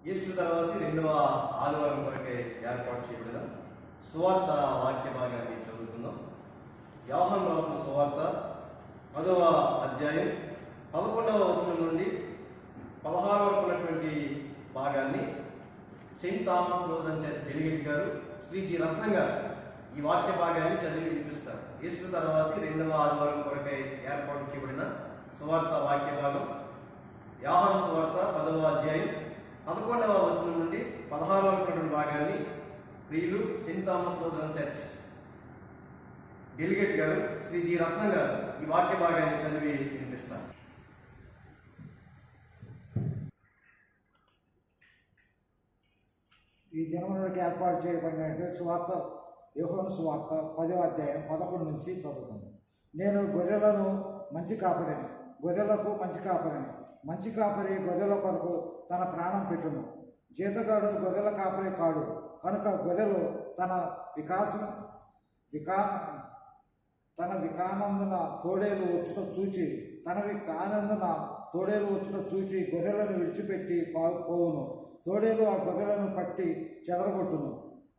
Easter తర్వాత రెండవ ఆదివారం కొరకే ఏర్పాటు చేయబడిన సువార్త వాక్య భాగాన్ని చదువుకుందాం. యోహాను రాసిన సువార్త 10వ అధ్యాయం 11వ వచనం నుండి 16 వరకు ఉన్నటువంటి భాగాన్ని సెయింట్ థామస్ లోదన్ చర్చ్ డెలిగేట్ గారు శ్రీ జి రత్నం గారు ఈ వాక్య భాగాన్ని చదివి వినిపిస్తారు. ఈస్టర్ తర్వాత రెండవ ఆదివారం కొరకై ఏర్పాటు చేయబడిన సువార్త వాక్య భాగం యోహాను సువార్త 10వ అధ్యాయం 11వ వచనం నుండి 16 వరకు ఉన్నటువంటి భాగాన్ని ప్రియులు సెయింట్ థామస్ లోదన్ చర్చ్ డెలిగేట్ గారు శ్రీ జి రత్నం గారు ఈ వాక్య భాగాన్ని చదివి వినిపిస్తారు. ఈ దినమునకి ఏర్పాటు చేయబడిన సువార్త యోహాను సువార్త 10వ అధ్యాయం 11 నుంచి చదువుకుందాం. నేను గొర్రెలను మంచి కాపరిని, గొర్రెలకు మంచి కాపరిని. మంచి కాపరి గొర్రెల కొరకు తన ప్రాణం పెట్టును. జీతగాడు గొర్రెల కాపరి కాడు. కనుక గొర్రెలు తన వికానందున తోడేలు వచ్చుట చూచి గొర్రెలను విడిచిపెట్టి పోవును. తోడేలు ఆ గొర్రెలను పట్టి చెదరగొట్టును.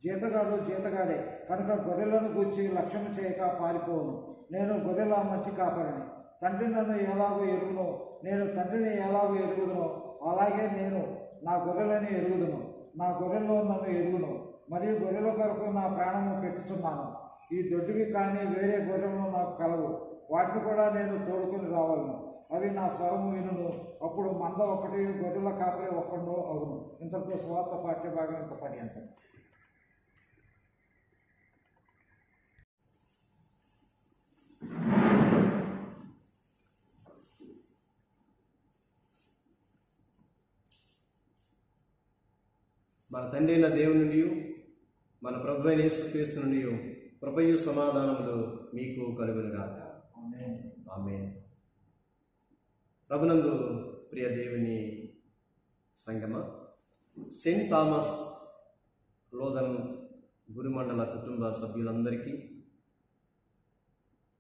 జీతగాడే కనుక గొర్రెలను గూర్చి లక్ష్యం చేయక పారిపోవును. నేను గొర్రెల మంచి కాపరిని. తండ్రి నన్ను ఎలాగో ఎరుగునో, నేను తండ్రిని ఎలాగో ఎరుగుదునో అలాగే నేను నా గొర్రెలని ఎరుగుదును. నా గొర్రెల్లో నన్ను ఎరుగును, మరియు గొర్రెల కొరకు నా ప్రాణము పెట్టుచున్నాను. ఈ దొడ్డివి కానీ వేరే గొర్రెలను నాకు కలవు. వాటిని కూడా నేను తోడుకొని రావాలను. అవి నా స్వరము వినును. అప్పుడు మంద ఒకటి, గొర్రెల కాపరి ఒక్కడు అవును. ఇంతటితో స్వార్థ పాఠ్య భాగం ఇంత పర్యంతం. మన తండ్రి అయిన దేవుని నుండి మన ప్రభు అయిన యేసుక్రీస్తు నుండి కృపయు సమాధానములు మీకు కలుగునుగాక. ఆమేన్. ప్రభునందు ప్రియ దేవుని సంగమ, సెయింట్ థామస్ లోదన్ గురుమండల కుటుంబ సభ్యులందరికీ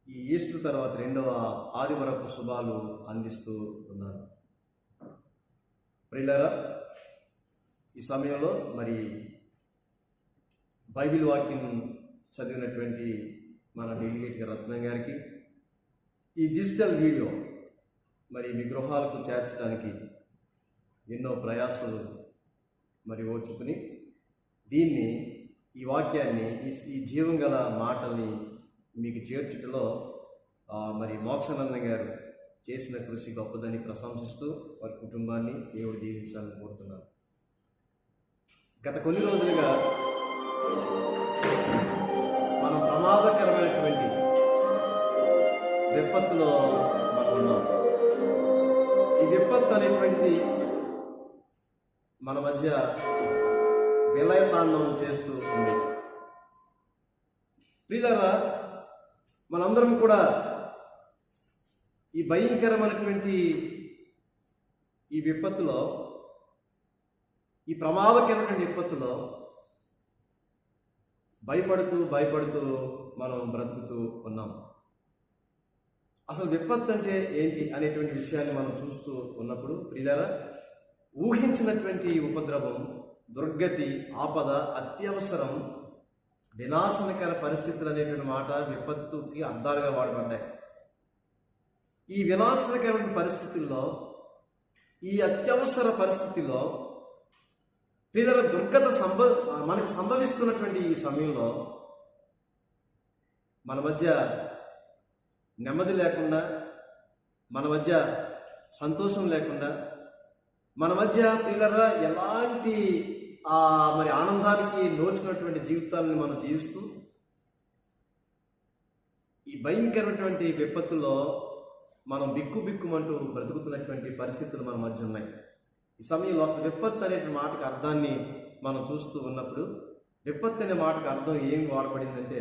ఈ ఈస్టర్ తర్వాత రెండవ ఆదివారపు శుభాలు అందిస్తూ ఉన్నాను. ప్రియులారా, ఈ సమయంలో మరి బైబిల్ వాక్యం చదివినటువంటి మన డెలిగేట్ రత్నం గారికి ఈ డిజిటల్ వీడియో మరి మీ గృహాలకు చేర్చడానికి ఎన్నో ప్రయాసాలు మరి ఓర్చుకుని దీన్ని ఈ వాక్యాన్ని ఈ జీవం గల మాటల్ని మీకు చేర్చుటలో మరి మోక్షానందం గారు చేసిన కృషి గొప్పదని ప్రశంసిస్తూ వారి కుటుంబాన్ని దేవుడు దీవించాలని కోరుతున్నాను. గత కొన్ని రోజులుగా మనం ప్రమాదకరమైనటువంటి విపత్తులో మనం ఉన్నాం. ఈ విపత్తు అనేటువంటిది మన మధ్య విలయతాండం చేస్తూ ఉంది. ప్రియులారా, మనందరం కూడా ఈ భయంకరమైనటువంటి ఈ విపత్తులో, ఈ ప్రమాదకరమైన విపత్తులో భయపడుతూ మనం బ్రతుకుతూ ఉన్నాం. అసలు విపత్తు అంటే ఏంటి అనేటువంటి విషయాన్ని మనం చూస్తూ ఉన్నప్పుడు ప్రియులారా, ఊహించినటువంటి ఉపద్రవం, దుర్గతి, ఆపద, అత్యవసరం, వినాశనకర పరిస్థితులు అనేటువంటి మాట విపత్తుకి అర్థాలుగా వాడబడ్డాయి. ఈ వినాశనకరమైన పరిస్థితుల్లో, ఈ అత్యవసర పరిస్థితుల్లో పిల్లల దుర్గత మనకు సంభవిస్తున్నటువంటి ఈ సమయంలో మన మధ్య నెమ్మది లేకుండా, మన మధ్య సంతోషం లేకుండా, మన మధ్య పిల్లల ఎలాంటి మరి ఆనందానికి నోచుకున్నటువంటి జీవితాలను మనం జీవిస్తూ ఈ భయంకరమైనటువంటి విపత్తుల్లో మనం బిక్కుమంటూ బ్రతుకుతున్నటువంటి పరిస్థితులు మన మధ్య ఉన్నాయి. ఈ సమయంలో అసలు విపత్తు అనే మాటకు అర్థాన్ని మనం చూస్తూ ఉన్నప్పుడు, విపత్తు అనే మాటకు అర్థం ఏం వాడబడిందంటే,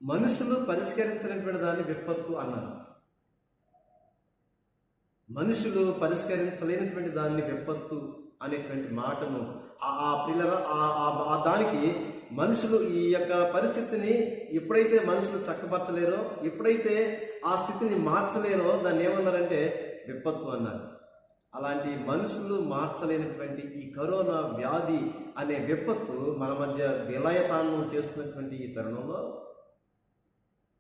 మనుషులు పరిష్కరించినటువంటి దాన్ని విపత్తు అన్నారు. మనుషులు పరిష్కరించలేనటువంటి దాన్ని విపత్తు అనేటువంటి మాటను దానికి మనుషులు ఈ యొక్క పరిస్థితిని ఎప్పుడైతే మనుషులు చక్కపరచలేరో, ఎప్పుడైతే ఆ స్థితిని మార్చలేరో దాన్ని ఏమన్నారంటే విపత్తు అన్నారు. అలాంటి మనుషులు మార్చలేనటువంటి ఈ కరోనా వ్యాధి అనే విపత్తు మన మధ్య విలయతాండం చేస్తున్నటువంటి ఈ తరుణంలో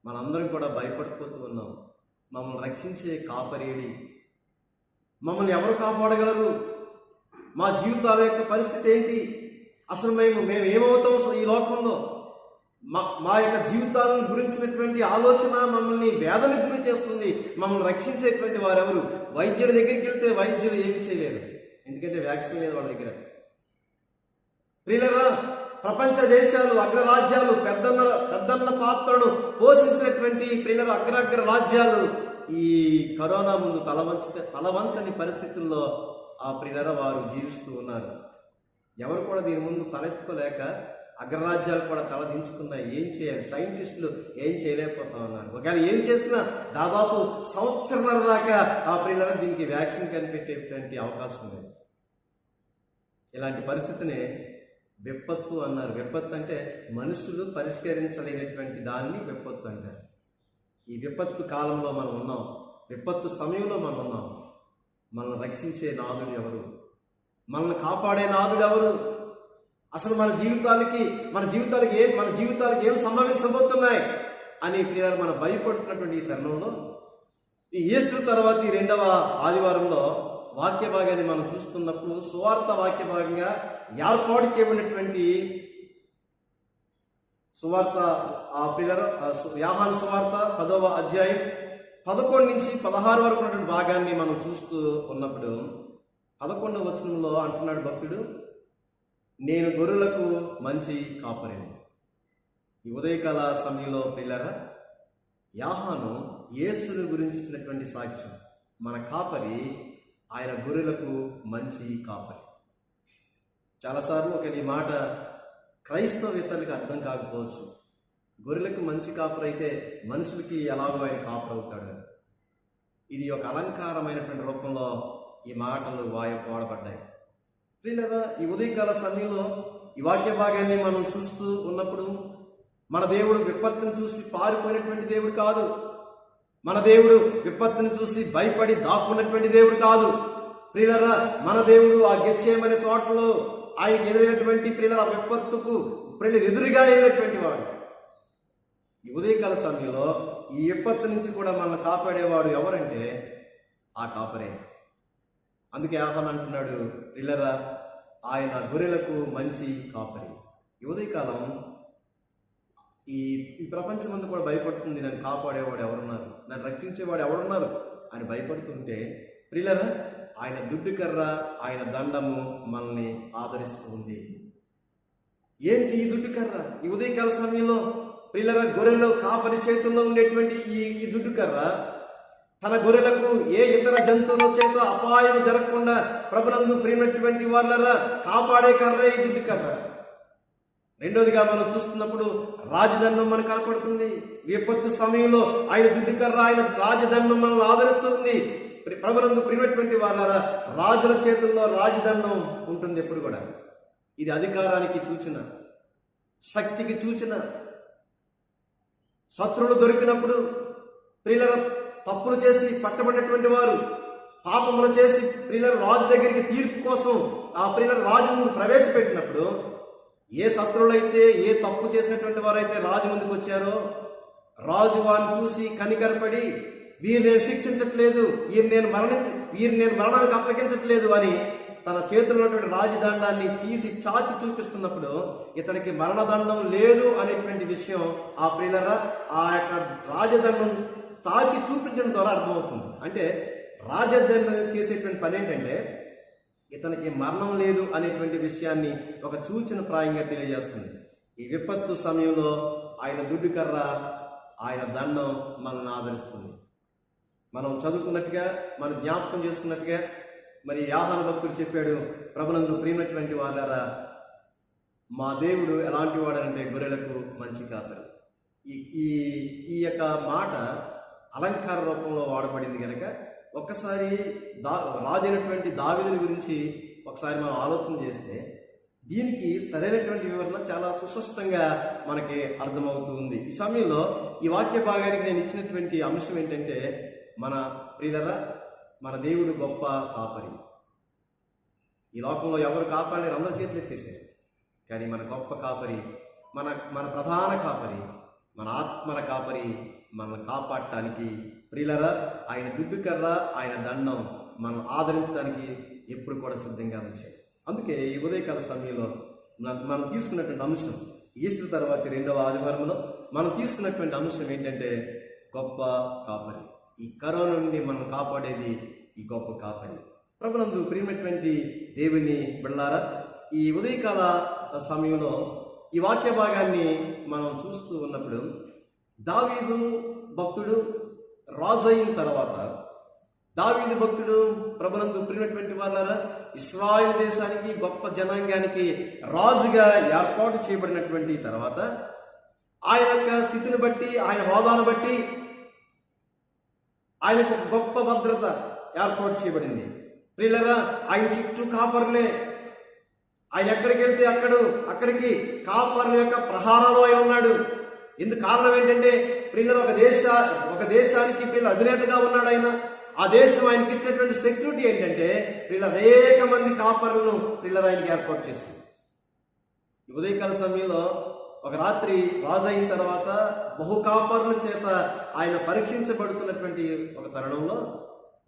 మనందరం కూడా భయపడిపోతూ ఉన్నాం. మమ్మల్ని రక్షించే కాపరేడి, మమ్మల్ని ఎవరు కాపాడగలరు, మా జీవితాల యొక్క పరిస్థితి ఏంటి, అసలు మేము ఏమవుతాం ఈ లోకంలో, మా యొక్క జీవితాలను గురించినటువంటి ఆలోచన మమ్మల్ని వేదనకు గురి చేస్తుంది. మమ్మల్ని రక్షించేటువంటి వారెవరు? వైద్యుల దగ్గరికి వెళ్తే వైద్యులు ఏమి చేయలేరు, ఎందుకంటే వ్యాక్సిన్ లేదు వాళ్ళ దగ్గర. ప్రియులారా, ప్రపంచ దేశాలు, అగ్రరాజ్యాలు, పెద్దన్న పాత్రను పోషించినటువంటి ప్రియులారా అగ్రగ్ర రాజ్యాలు ఈ కరోనా ముందు తలవంచని పరిస్థితుల్లో ఆ ప్రియులారా వారు జీవిస్తూ ఉన్నారు. ఎవరు కూడా దీని ముందు తలెత్తుకోలేక అగ్రరాజ్యాలు కూడా తలదించుకున్నాయి. ఏం చేయాలి? సైంటిస్టులు ఏం చేయలేకపోతా ఉన్నారు. ఒకవేళ ఏం చేసినా దాదాపు సంవత్సరాల దాకా ఆ ప్రియులారా దీనికి వ్యాక్సిన్ కనిపెట్టేటువంటి అవకాశం లేదు. ఇలాంటి పరిస్థితిని విపత్తు అన్నారు. విపత్తు అంటే మనుషులు పరిష్కరించలేనటువంటి దాన్ని విపత్తు అంటారు. ఈ విపత్తు కాలంలో మనం ఉన్నాం, విపత్తు సమయంలో మనం ఉన్నాం. మనల్ని రక్షించే నాదుడు ఎవరు? మనల్ని కాపాడే నాదుడు ఎవరు? అసలు మన జీవితాలకి ఏం సంభవించబోతున్నాయి అని ప్రియులారా మనం భయపడుతున్నటువంటి ఈ తరుణంలో ఈ ఈస్టర్ తర్వాత ఈ 2వ ఆదివారంలో వాక్య భాగాన్ని మనం చూస్తున్నప్పుడు సువార్త వాక్య భాగంగా ఏర్పాటు చేయబడినటువంటి సువార్త ప్రియులారా యోహాను సువార్త 10వ అధ్యాయం 11 నుంచి 16 వరకు ఉన్నటువంటి భాగాన్ని మనం చూస్తూ ఉన్నప్పుడు 11వ వచనంలో అంటున్నాడు భక్తుడు, నేను గొర్రెలకు మంచి కాపరిని. ఈ ఉదయకాల సమయంలో ప్రియులారా యోహాను యేసుని గురించి ఇచ్చినటువంటి సాక్ష్యం. మన కాపరి ఆయన గొర్రెలకు మంచి కాపరి. చాలాసార్లు ఈ మాట క్రైస్తవేతరులకు అర్థం కాకపోవచ్చు. గొర్రెలకు మంచి కాపరి అయితే మనుషులకి ఎలాగో ఆయన కాపరి అవుతాడు. ఇది ఒక అలంకారమైనటువంటి రూపంలో ఈ మాటలు వాడబడ్డాయి. ప్రియులారా, ఈ ఉదయకాల సమయంలో ఈ వాక్య భాగాన్ని మనం చూస్తూ ఉన్నప్పుడు మన దేవుడు విపత్తును చూసి పారిపోయినటువంటి దేవుడు కాదు. మన దేవుడు విపత్తును చూసి భయపడి దాక్కున్నటువంటి దేవుడు కాదు. ప్రియులారా, మన దేవుడు ఆ గెత్సేమనే తోటలో ఆయనకు ఎదురైనటువంటి ప్రియులారా విపత్తుకు ప్రియులు ఎదురుగా వెళ్ళినటువంటి వాడు. ఈ ఉదయకాల సమయంలో ఈ విపత్తు నుంచి కూడా మనల్ని కాపాడేవాడు ఎవరంటే ఆ కాపరే. అందుకే యోహాను అంటున్నాడు, ప్రియులారా ఆయన గొర్రెలకు మంచి కాపరి. ఈ ఉదయకాలం ఈ ప్రపంచమంతా కూడా భయపడుతుంది, నన్ను కాపాడేవాడు ఎవరున్నారు, నన్ను రక్షించేవాడు ఎవరున్నారు అని భయపడుతుంటే ప్రియులారా ఆయన దుడ్డు కర్ర, ఆయన దండము మనల్ని ఆదరిస్తూ ఉంది. ఏంటి ఈ దుడ్డు కర్ర? ఈ ఉదయకాల సమయంలో ప్రియులారా గొర్రెలు కాపరి చేతుల్లో ఉండేటువంటి ఈ దుడ్డు కర్ర తన గొర్రెలకు ఏ ఇతర జంతువుల చేత అపాయం జరగకుండా ప్రభునందు ప్రియమైనటువంటి వాళ్ళరా కాపాడే కర్ర ఈ దుడ్డు కర్ర. రెండోదిగా మనం చూస్తున్నప్పుడు రాజదండం మనకు కనపడుతుంది. విపత్తు సమయంలో ఆయన దుడ్డు కర్ర, ఆయన రాజదండం మనల్ని ఆదరిస్తుంది. ప్రభునందు ప్రియమైనటువంటి వాళ్ళరా రాజుల చేతుల్లో రాజదండం ఉంటుంది ఎప్పుడు కూడా. ఇది అధికారానికి సూచన, శక్తికి సూచన. శత్రువులు దొరికినప్పుడు ప్రియుల తప్పులు చేసి పట్టబడినటువంటి వారు పాపములు చేసి ప్రియుల రాజు దగ్గరికి తీర్పు కోసం ఆ ప్రియుల రాజు ముందు ప్రవేశపెట్టినప్పుడు ఏ శత్రువులైతే ఏ తప్పు చేసినటువంటి వారైతే రాజు ముందుకు వచ్చారో రాజు వారిని చూసి కనికరపడి వీరు నేను శిక్షించట్లేదు, వీరిని నేను మరణానికి అప్పగించట్లేదు అని తన చేతిలో ఉన్నటువంటి రాజదండాన్ని తీసి చాచి చూపిస్తున్నప్పుడు ఇతడికి మరణదండం లేదు అనేటువంటి విషయం ఆ ప్రియులరా ఆ యొక్క రాజదండం చాచి చూపించడం ద్వారా అర్థమవుతుంది. అంటే రాజదండం చేసేటువంటి పని ఏంటంటే ఇతనికి మరణం లేదు అనేటువంటి విషయాన్ని ఒక సూచన ప్రాయంగా తెలియజేస్తుంది. ఈ విపత్తు సమయంలో ఆయన దుడ్డు కర్ర, ఆయన దండం మనల్ని ఆదరిస్తుంది. మనం చదువుకున్నట్టుగా, మనం జ్ఞాపకం చేసుకున్నట్టుగా మరి యోహాను భక్తుడు చెప్పాడు, ప్రభునందు ప్రియమైనటువంటి వాళ్ళారా మా దేవుడు ఎలాంటి వాడంటే గొర్రెలకు మంచి కాపరి. ఈ యొక్క మాట అలంకార రూపంలో వాడబడింది కనుక ఒక్కసారి రాజైనటువంటి దావీదుని గురించి ఒకసారి మనం ఆలోచన చేస్తే దీనికి సరైనటువంటి వివరణ చాలా సుస్పష్టంగా మనకి అర్థమవుతూ ఉంది. ఈ సమయంలో ఈ వాక్య భాగానికి నేను ఇచ్చినటువంటి అంశం ఏంటంటే మన ప్రియులరా మన దేవుడు గొప్ప కాపరి. ఈ లోకంలో ఎవరు కాపాడలేరు, అందరి చేతులు ఎత్తేసారు. కానీ మన గొప్ప కాపరి, మన మన ప్రధాన కాపరి, మన ఆత్మల కాపరి మనల్ని కాపాడటానికి ప్రియులరా ఆయన దుడ్డుకర్ర, ఆయన దండం మనం ఆదరించడానికి ఎప్పుడు కూడా సిద్ధంగా ఉంచాయి. అందుకే ఈ ఉదయకాల సమయంలో మనం తీసుకున్నటువంటి అంశం, ఈస్టర్ తర్వాత 2వ ఆదివారంలో మనం తీసుకున్నటువంటి అంశం ఏంటంటే గొప్ప కాపరి. ఈ కరోనా నుండి మనం కాపాడేది ఈ గొప్ప కాపరి. ప్రభునందు ప్రియమైనటువంటి దేవుని బిడ్డలారా, ఈ ఉదయకాల సమయంలో ఈ వాక్య భాగాన్ని మనం చూస్తూ ఉన్నప్పుడు దావీదు భక్తుడు రాజు అయిన తర్వాత, దావీదు భక్తుడు ప్రభునందు ప్రియమైనటువంటి వాళ్ళారా ఇశ్రాయేలు దేశానికి గొప్ప జనాంగానికి రాజుగా ఏర్పాటు చేయబడినటువంటి తర్వాత ఆయన యొక్క స్థితిని బట్టి, ఆయన హోదాను బట్టి ఆయనకు గొప్ప భద్రత ఏర్పాటు చేయబడింది. ప్రియులరా ఆయన చుట్టూ కాపర్లే, ఆయన ఎక్కడికి వెళ్తే అక్కడికి కాపర్ల యొక్క ప్రహారంలో ఆయన ఉన్నాడు. ఎందుకు కారణం ఏంటంటే ప్రియులరా ఒక దేశానికి ప్రియుల అధినేతగా ఉన్నాడు ఆయన. ఆ దేశం ఆయనకి ఇచ్చినటువంటి సెక్యూరిటీ ఏంటంటే ప్రియుల అనేక మంది కాపర్లను ప్రియులరా ఆయనకి ఏర్పాటు చేసింది. ఈ ఉదయకాల సమయంలో ఒక రాత్రి రాజు అయిన తర్వాత బహు కాపర్ల చేత ఆయన పరీక్షించబడుతున్నటువంటి ఒక తరుణంలో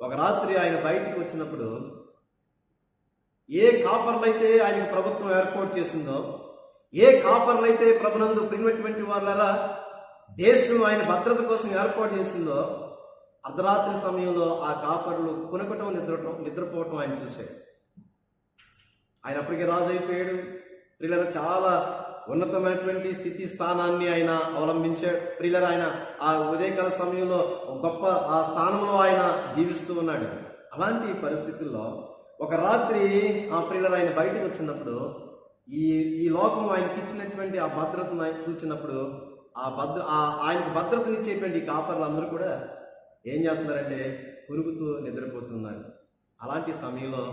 ఒక రాత్రి ఆయన బయటికి వచ్చినప్పుడు ఏ కాపర్లైతే ఆయనకు ప్రభుత్వం ఏర్పాటు చేసిందో, ఏ కాపర్లైతే ప్రభునందు ప్రియమైనటువంటి వాళ్ళరా దేశం ఆయన భద్రత కోసం ఏర్పాటు చేసిందో, అర్ధరాత్రి సమయంలో ఆ కాపర్లు కునకటం నిద్రపోవటం ఆయన చూశాడు. ఆయన అప్పటికే రాజు అయిపోయాడు. ప్రియులరా చాలా ఉన్నతమైనటువంటి స్థితి స్థానాన్ని ఆయన అవలంబించాడు. ప్రియులరా ఆయన ఆ ఉదయకాల సమయంలో గొప్ప ఆ స్థానంలో ఆయన జీవిస్తూ ఉన్నాడు. అలాంటి పరిస్థితుల్లో ఒక రాత్రి ఆ ప్రియులరా ఆయన బయటకు వచ్చినప్పుడు ఈ లోకం ఆయనకి ఇచ్చినటువంటి ఆ భద్రతను ఆయన చూచినప్పుడు ఆయనకు భద్రతనిచ్చేటువంటి కాపర్లు అందరూ కూడా ఏం చేస్తున్నారంటే కురుగుతూ నిద్రపోతున్నారు. అలాంటి సమయంలో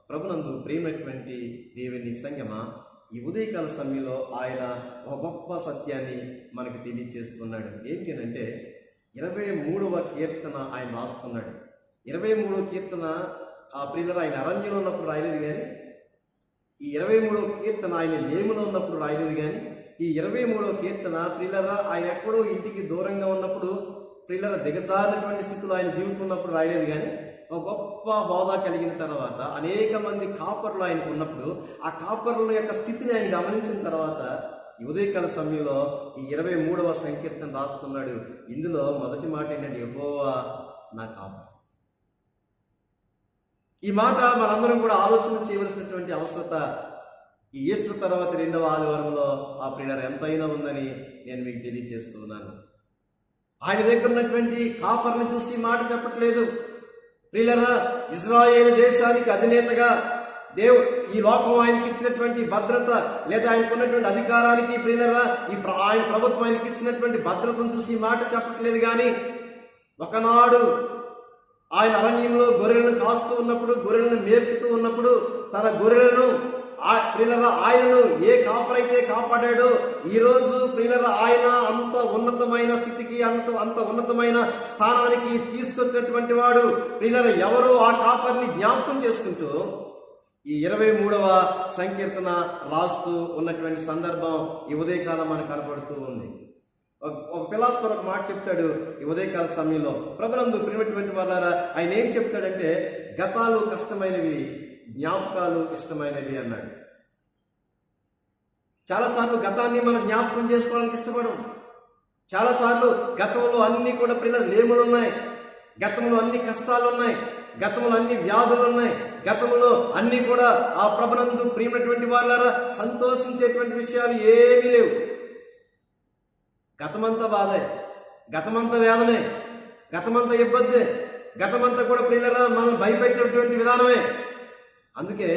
ప్రభునందు ప్రియమైనటువంటి దేవుని సంగమా ఈ ఉదయకాల సమయంలో ఆయన ఒక గొప్ప సత్యాన్ని మనకి తెలియజేస్తున్నాడు. ఏంటి అంటే 23వ కీర్తన ఆయన రాస్తున్నాడు. 23వ కీర్తన ఆ ప్రియులరా ఆయన అరణ్యంలో ఉన్నప్పుడు రాయలేదు కానీ, ఈ 23వ కీర్తన ఆయన లేములో ఉన్నప్పుడు రాయలేదు కానీ, ఈ 23వ కీర్తన ప్రియులరా ఆయన ఎక్కడో ఇంటికి దూరంగా ఉన్నప్పుడు ప్రియులరా దిగజారినటువంటి స్థితిలో ఆయన జీవితం ఉన్నప్పుడు రాయలేదు కానీ, ఒక గొప్ప హోదా కలిగిన తర్వాత అనేక మంది కాపర్లు ఆయనకు ఉన్నప్పుడు ఆ కాపర్ల యొక్క స్థితిని ఆయన గమనించిన తర్వాత ఈ ఉదయకాల సమయంలో ఈ 23వ సంకీర్తన రాస్తున్నాడు. ఇందులో మొదటి మాట ఏంటంటే యెహోవా నా కాపరి. ఈ మాట మనందరం కూడా ఆలోచన చేయవలసినటువంటి అవసరత ఈ ఈస్టర్ తర్వాత 2వ ఆదివారంలో ఆ ప్రియులరా ఎంతైనా ఉందని నేను మీకు తెలియజేస్తున్నాను. ఆయన దగ్గర ఉన్నటువంటి కాపర్ని చూసి మాట చెప్పట్లేదు. ప్రియులరా ఇశ్రాయేలు దేశానికి అధినేతగా ఈ లోకం ఆయనకి ఇచ్చినటువంటి భద్రత లేదా ఆయనకు ఉన్నటువంటి అధికారానికి ప్రియులరా ఆయన ప్రభుత్వం ఆయనకి ఇచ్చినటువంటి భద్రతను చూసి మాట చెప్పట్లేదు. కానీ ఒకనాడు ఆయన అరణ్యంలో గొర్రెలను కాస్తూ ఉన్నప్పుడు, గొర్రెలను మేపుతూ ఉన్నప్పుడు తన గొర్రెలను ప్రియులరా ఆయనను ఏ కాపరైతే కాపాడాడో ఈరోజు ప్రియులరా ఆయన అంత ఉన్నతమైన స్థితికి అంత ఉన్నతమైన స్థానానికి తీసుకొచ్చినటువంటి వాడు. ప్రియులరా ఎవరో ఆ కాపరిని జ్ఞాపకం చేసుకుంటూ ఈ 23వ సంకీర్తన రాస్తూ ఉన్నటువంటి సందర్భం ఈ ఉదయకాలం మనకు కనబడుతూ ఉంది. ఒక ఫిలాసఫర్ ఒక మాట చెప్తాడు ఈ ఉదయకాల సమయంలో. ప్రభునందు ప్రియమైనటువంటి వాళ్ళారా ఆయన ఏం చెప్తాడంటే గతాలు కష్టమైనవి, జ్ఞాపకాలు ఇష్టమైనవి అన్నాడు. చాలాసార్లు గతాన్ని మనం జ్ఞాపకం చేసుకోవడానికి ఇష్టపడం. చాలాసార్లు గతంలో అన్ని కూడా ప్రియుల లేములు ఉన్నాయి, గతంలో అన్ని కష్టాలు ఉన్నాయి, గతంలో అన్ని వ్యాధులు ఉన్నాయి, గతంలో అన్ని కూడా ఆ ప్రభునందు ప్రియమైనటువంటి వాళ్ళారా సంతోషించేటువంటి విషయాలు ఏమీ లేవు. గతమంతా బాధే, గతమంతా వేదనే, గతమంతా ఇబ్బందే, గతమంతా కూడా ప్రియులరా మనం భయపెట్టేటువంటి విధానమే. అందుకే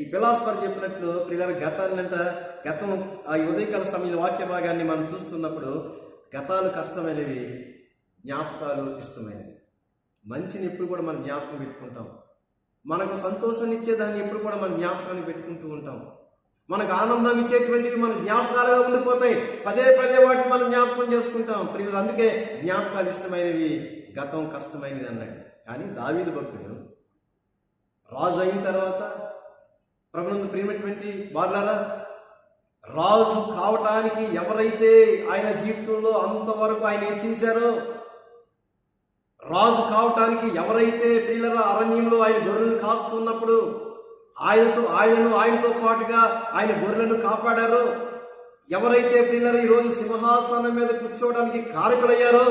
ఈ ఫిలాసఫర్ చెప్పినట్లు ప్రియులరా గతం ఈ ఉదయకాల సమయంలో వాక్య భాగాన్ని మనం చూస్తున్నప్పుడు గతాలు కష్టమైనవి, జ్ఞాపకాలు ఇష్టమైనవి. మంచిని ఎప్పుడు కూడా మనం జ్ఞాపకం పెట్టుకుంటాం. మనకు సంతోషాన్ని ఇచ్చేదాన్ని ఎప్పుడు కూడా మన జ్ఞాపకాన్ని పెట్టుకుంటూ ఉంటాం. మనకు ఆనందం ఇచ్చేటువంటివి మన జ్ఞాపకాలుగా ఉండిపోతాయి. పదే వాటిని మనం జ్ఞాపకం చేసుకుంటాం. ప్రియులు అందుకే జ్ఞాపకాలు ఇష్టమైనవి, గతం కష్టమైనది అన్నాడు. కానీ దావీదు భక్తుడు రాజు అయిన తర్వాత ప్రభునందు ప్రియమైనటువంటి వారులారా, రాజు కావటానికి ఎవరైతే ఆయన జీవితంలో అంతవరకు ఆయన హెచ్చించారో, రాజు కావటానికి ఎవరైతే పిల్లల అరణ్యంలో ఆయన గొర్రెలను కాస్తున్నప్పుడు ఆయనతో పాటుగా ఆయన గొర్రెలను కాపాడారో, ఎవరైతే పిల్లలు ఈరోజు సింహాసనం మీద కూర్చోవడానికి కారకులయ్యారో,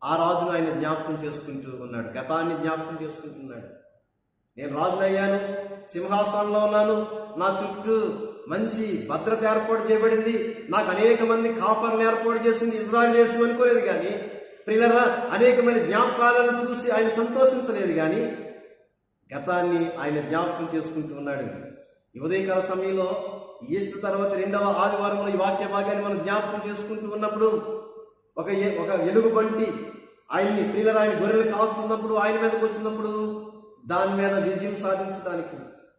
ఆ రాజును ఆయన జ్ఞాపకం చేసుకుంటూ ఉన్నాడు, గతాన్ని జ్ఞాపకం చేసుకుంటున్నాడు. నేను రాజునయ్యాను, సింహాసనంలో ఉన్నాను, నా చుట్టూ మంచి భద్రత ఏర్పాటు చేయబడింది, నాకు అనేక మంది కాపర్లను ఏర్పాటు చేసింది ఇజ్రాయెల్ దేశం అనుకోలేదు. కానీ ప్రియులరా, అనేకమైన జ్ఞాపకాలను చూసి ఆయన సంతోషించలేదు. కానీ గతాన్ని ఆయన జ్ఞాపకం చేసుకుంటూ ఉన్నాడు. ఈ ఉదయకాల సమయంలో ఈస్టర్ తర్వాత 2వ ఆదివారంలో ఈ వాక్య భాగాన్ని మనం జ్ఞాపకం చేసుకుంటూ ఉన్నప్పుడు ఒక ఎలుగుబంటి ఆయన గొర్రెలు కాస్తున్నప్పుడు ఆయన మీదకి వచ్చినప్పుడు దాని మీద విజయం సాధించడానికి,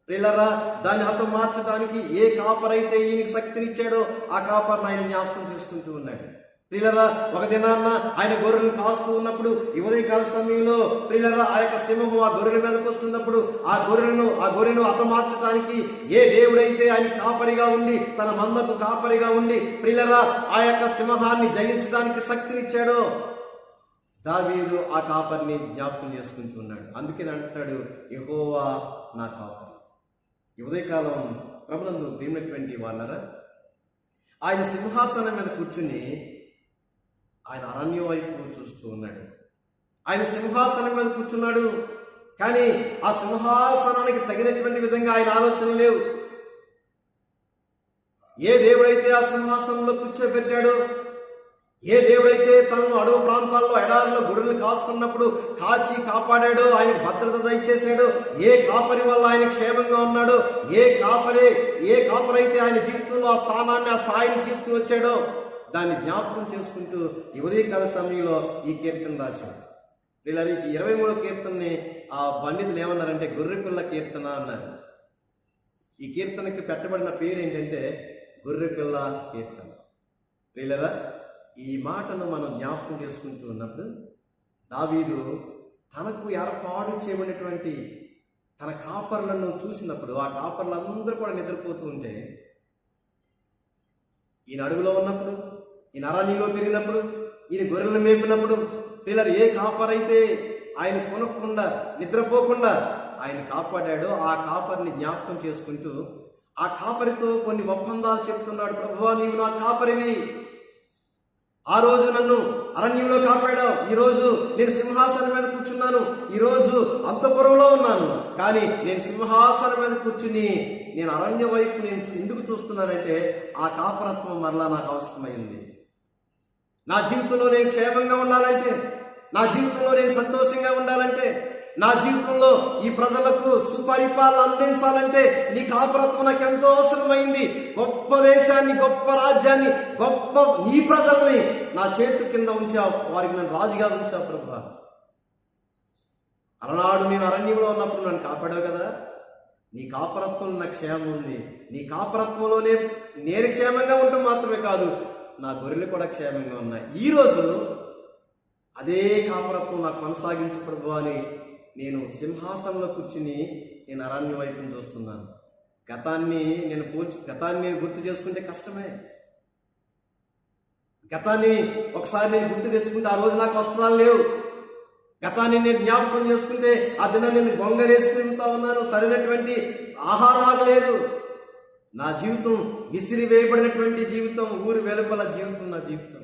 ప్రియులరా, దాన్ని హతం మార్చడానికి ఏ కాపరైతే ఈయనకి శక్తినిచ్చాడో ఆ కాపర్ను ఆయన జ్ఞాపకం చేసుకుంటూ ఉన్నాడు. ప్రియులరా, ఒక దినాన్న ఆయన గొర్రెలను కాస్తూ ఉన్నప్పుడు ఈ ఉదయకాల సమయంలో ప్రియులరా, ఆ యొక్క సింహము ఆ గొర్రెల మీదకి వస్తున్నప్పుడు ఆ గొర్రెను హతమార్చడానికి ఏ దేవుడైతే ఆయన కాపరిగా ఉండి తన మందకు కాపరిగా ఉండి ప్రియులరా ఆ యొక్క సింహాన్ని జయించడానికి శక్తినిచ్చాడో, దావీదు ఆ కాపరిని జ్ఞాపకం చేసుకుంటూ ఉన్నాడు. అందుకని అంటున్నాడు, యెహోవా నా కాపరి. ఈ ఉదయకాలం ప్రభునందు ప్రియమైనటువంటి వాళ్ళరా, ఆయన సింహాసనం మీద కూర్చుని ఆయన అరణ్యం వైపు చూస్తూ ఉన్నాడు. ఆయన సింహాసనం మీద కూర్చున్నాడు, కానీ ఆ సింహాసనానికి తగినటువంటి విధంగా ఆయన ఆలోచన లేవు. ఏ దేవుడైతే ఆ సింహాసనంలో కూర్చోబెట్టాడో, ఏ దేవుడైతే తనను అడవి ప్రాంతాల్లో ఎడారిలో గొర్రెలను కాచుకున్నప్పుడు కాచి కాపాడాడో, ఆయనకు భద్రత దయచేశాడో, ఏ కాపరి వల్ల ఆయన క్షేమంగా ఉన్నాడో, ఏ కాపరైతే ఆయన జీవితంలో ఆ స్థానాన్ని ఆ స్థాయిని తీసుకుని వచ్చాడో, దాన్ని జ్ఞాపకం చేసుకుంటూ ఈ ఉదయకాల సమయంలో ఈ కీర్తన రాశాడు. వీళ్ళ 23వ కీర్తనని ఆ పండితులు ఏమన్నారంటే గొర్రెపిల్ల కీర్తన అన్నారు. ఈ కీర్తనకి పెట్టబడిన పేరు ఏంటంటే గొర్రెపిల్ల కీర్తన. వీళ్ళరా, ఈ మాటను మనం జ్ఞాపకం చేసుకుంటూ ఉన్నప్పుడు దావీదు తనకు ఏర్పాటు చేయబడినటువంటి తన కాపర్లను చూసినప్పుడు ఆ కాపర్లందరూ కూడా నిద్రపోతూ ఉంటే, ఈయన అడవిలో ఉన్నప్పుడు, ఈయన అరణ్యంలో తిరిగినప్పుడు, ఈయన గొర్రెలను మేపినప్పుడు పిల్లలు ఏ కాపరైతే ఆయన కొనకుండా నిద్రపోకుండా ఆయన కాపాడాడో ఆ కాపరిని జ్ఞాపకం చేసుకుంటూ ఆ కాపరితో కొన్ని ఒప్పందాలు చెప్తున్నాడు. ప్రభువా, నీవు నా కాపరివి, ఆ రోజు నన్ను అరణ్యంలో కాపాడావు, ఈరోజు నేను సింహాసనం మీద కూర్చున్నాను, ఈరోజు అంతఃపురంలో ఉన్నాను, కానీ నేను సింహాసనం మీద కూర్చుని నేను అరణ్య వైపు నేను ఎందుకు చూస్తున్నానంటే ఆ కాపరత్వం మరలా నాకు అవసరమైంది. నా జీవితంలో నేను క్షేమంగా ఉండాలంటే, నా జీవితంలో నేను సంతోషంగా ఉండాలంటే, నా జీవితంలో ఈ ప్రజలకు సుపరిపాలన అందించాలంటే నీ కాపరత్వం నాకు ఎంతో అవసరమైంది. గొప్ప దేశాన్ని, గొప్ప రాజ్యాన్ని, గొప్ప నీ ప్రజల్ని నా చేతి కింద ఉంచావు, వారికి నన్ను రాజుగా ఉంచావు ప్రభువా. అలనాడు నేను అరణ్యంలో ఉన్నప్పుడు నన్ను కాపాడావు కదా, నీ కాపరత్వంలో నాకు క్షేమం ఉంది. నీ కాపరత్వంలోనే నేను క్షేమంగా ఉండటం మాత్రమే కాదు, నా గొర్రెలు కూడా క్షేమంగా ఉన్నాయి. ఈరోజు అదే కాపరత్వం నాకు కొనసాగించు ప్రభువా అని నేను సింహాసనంలో కూర్చుని నేను అరణ్య వైపుని చూస్తున్నాను. గతాన్ని నేను గుర్తు చేసుకుంటే కష్టమే. గతాన్ని ఒకసారి నేను గుర్తు తెచ్చుకుంటే ఆ రోజు నాకు వస్త్రాలు లేవు. గతాన్ని నేను జ్ఞాపకం చేసుకుంటే ఆ దినాన్ని నేను గొంగరేసి తిరుగుతా ఉన్నాను, సరైనటువంటి ఆహారం నాకు లేదు. నా జీవితం విసిరి వేయబడినటువంటి జీవితం, ఊరి వెలుపల జీవితం నా జీవితం.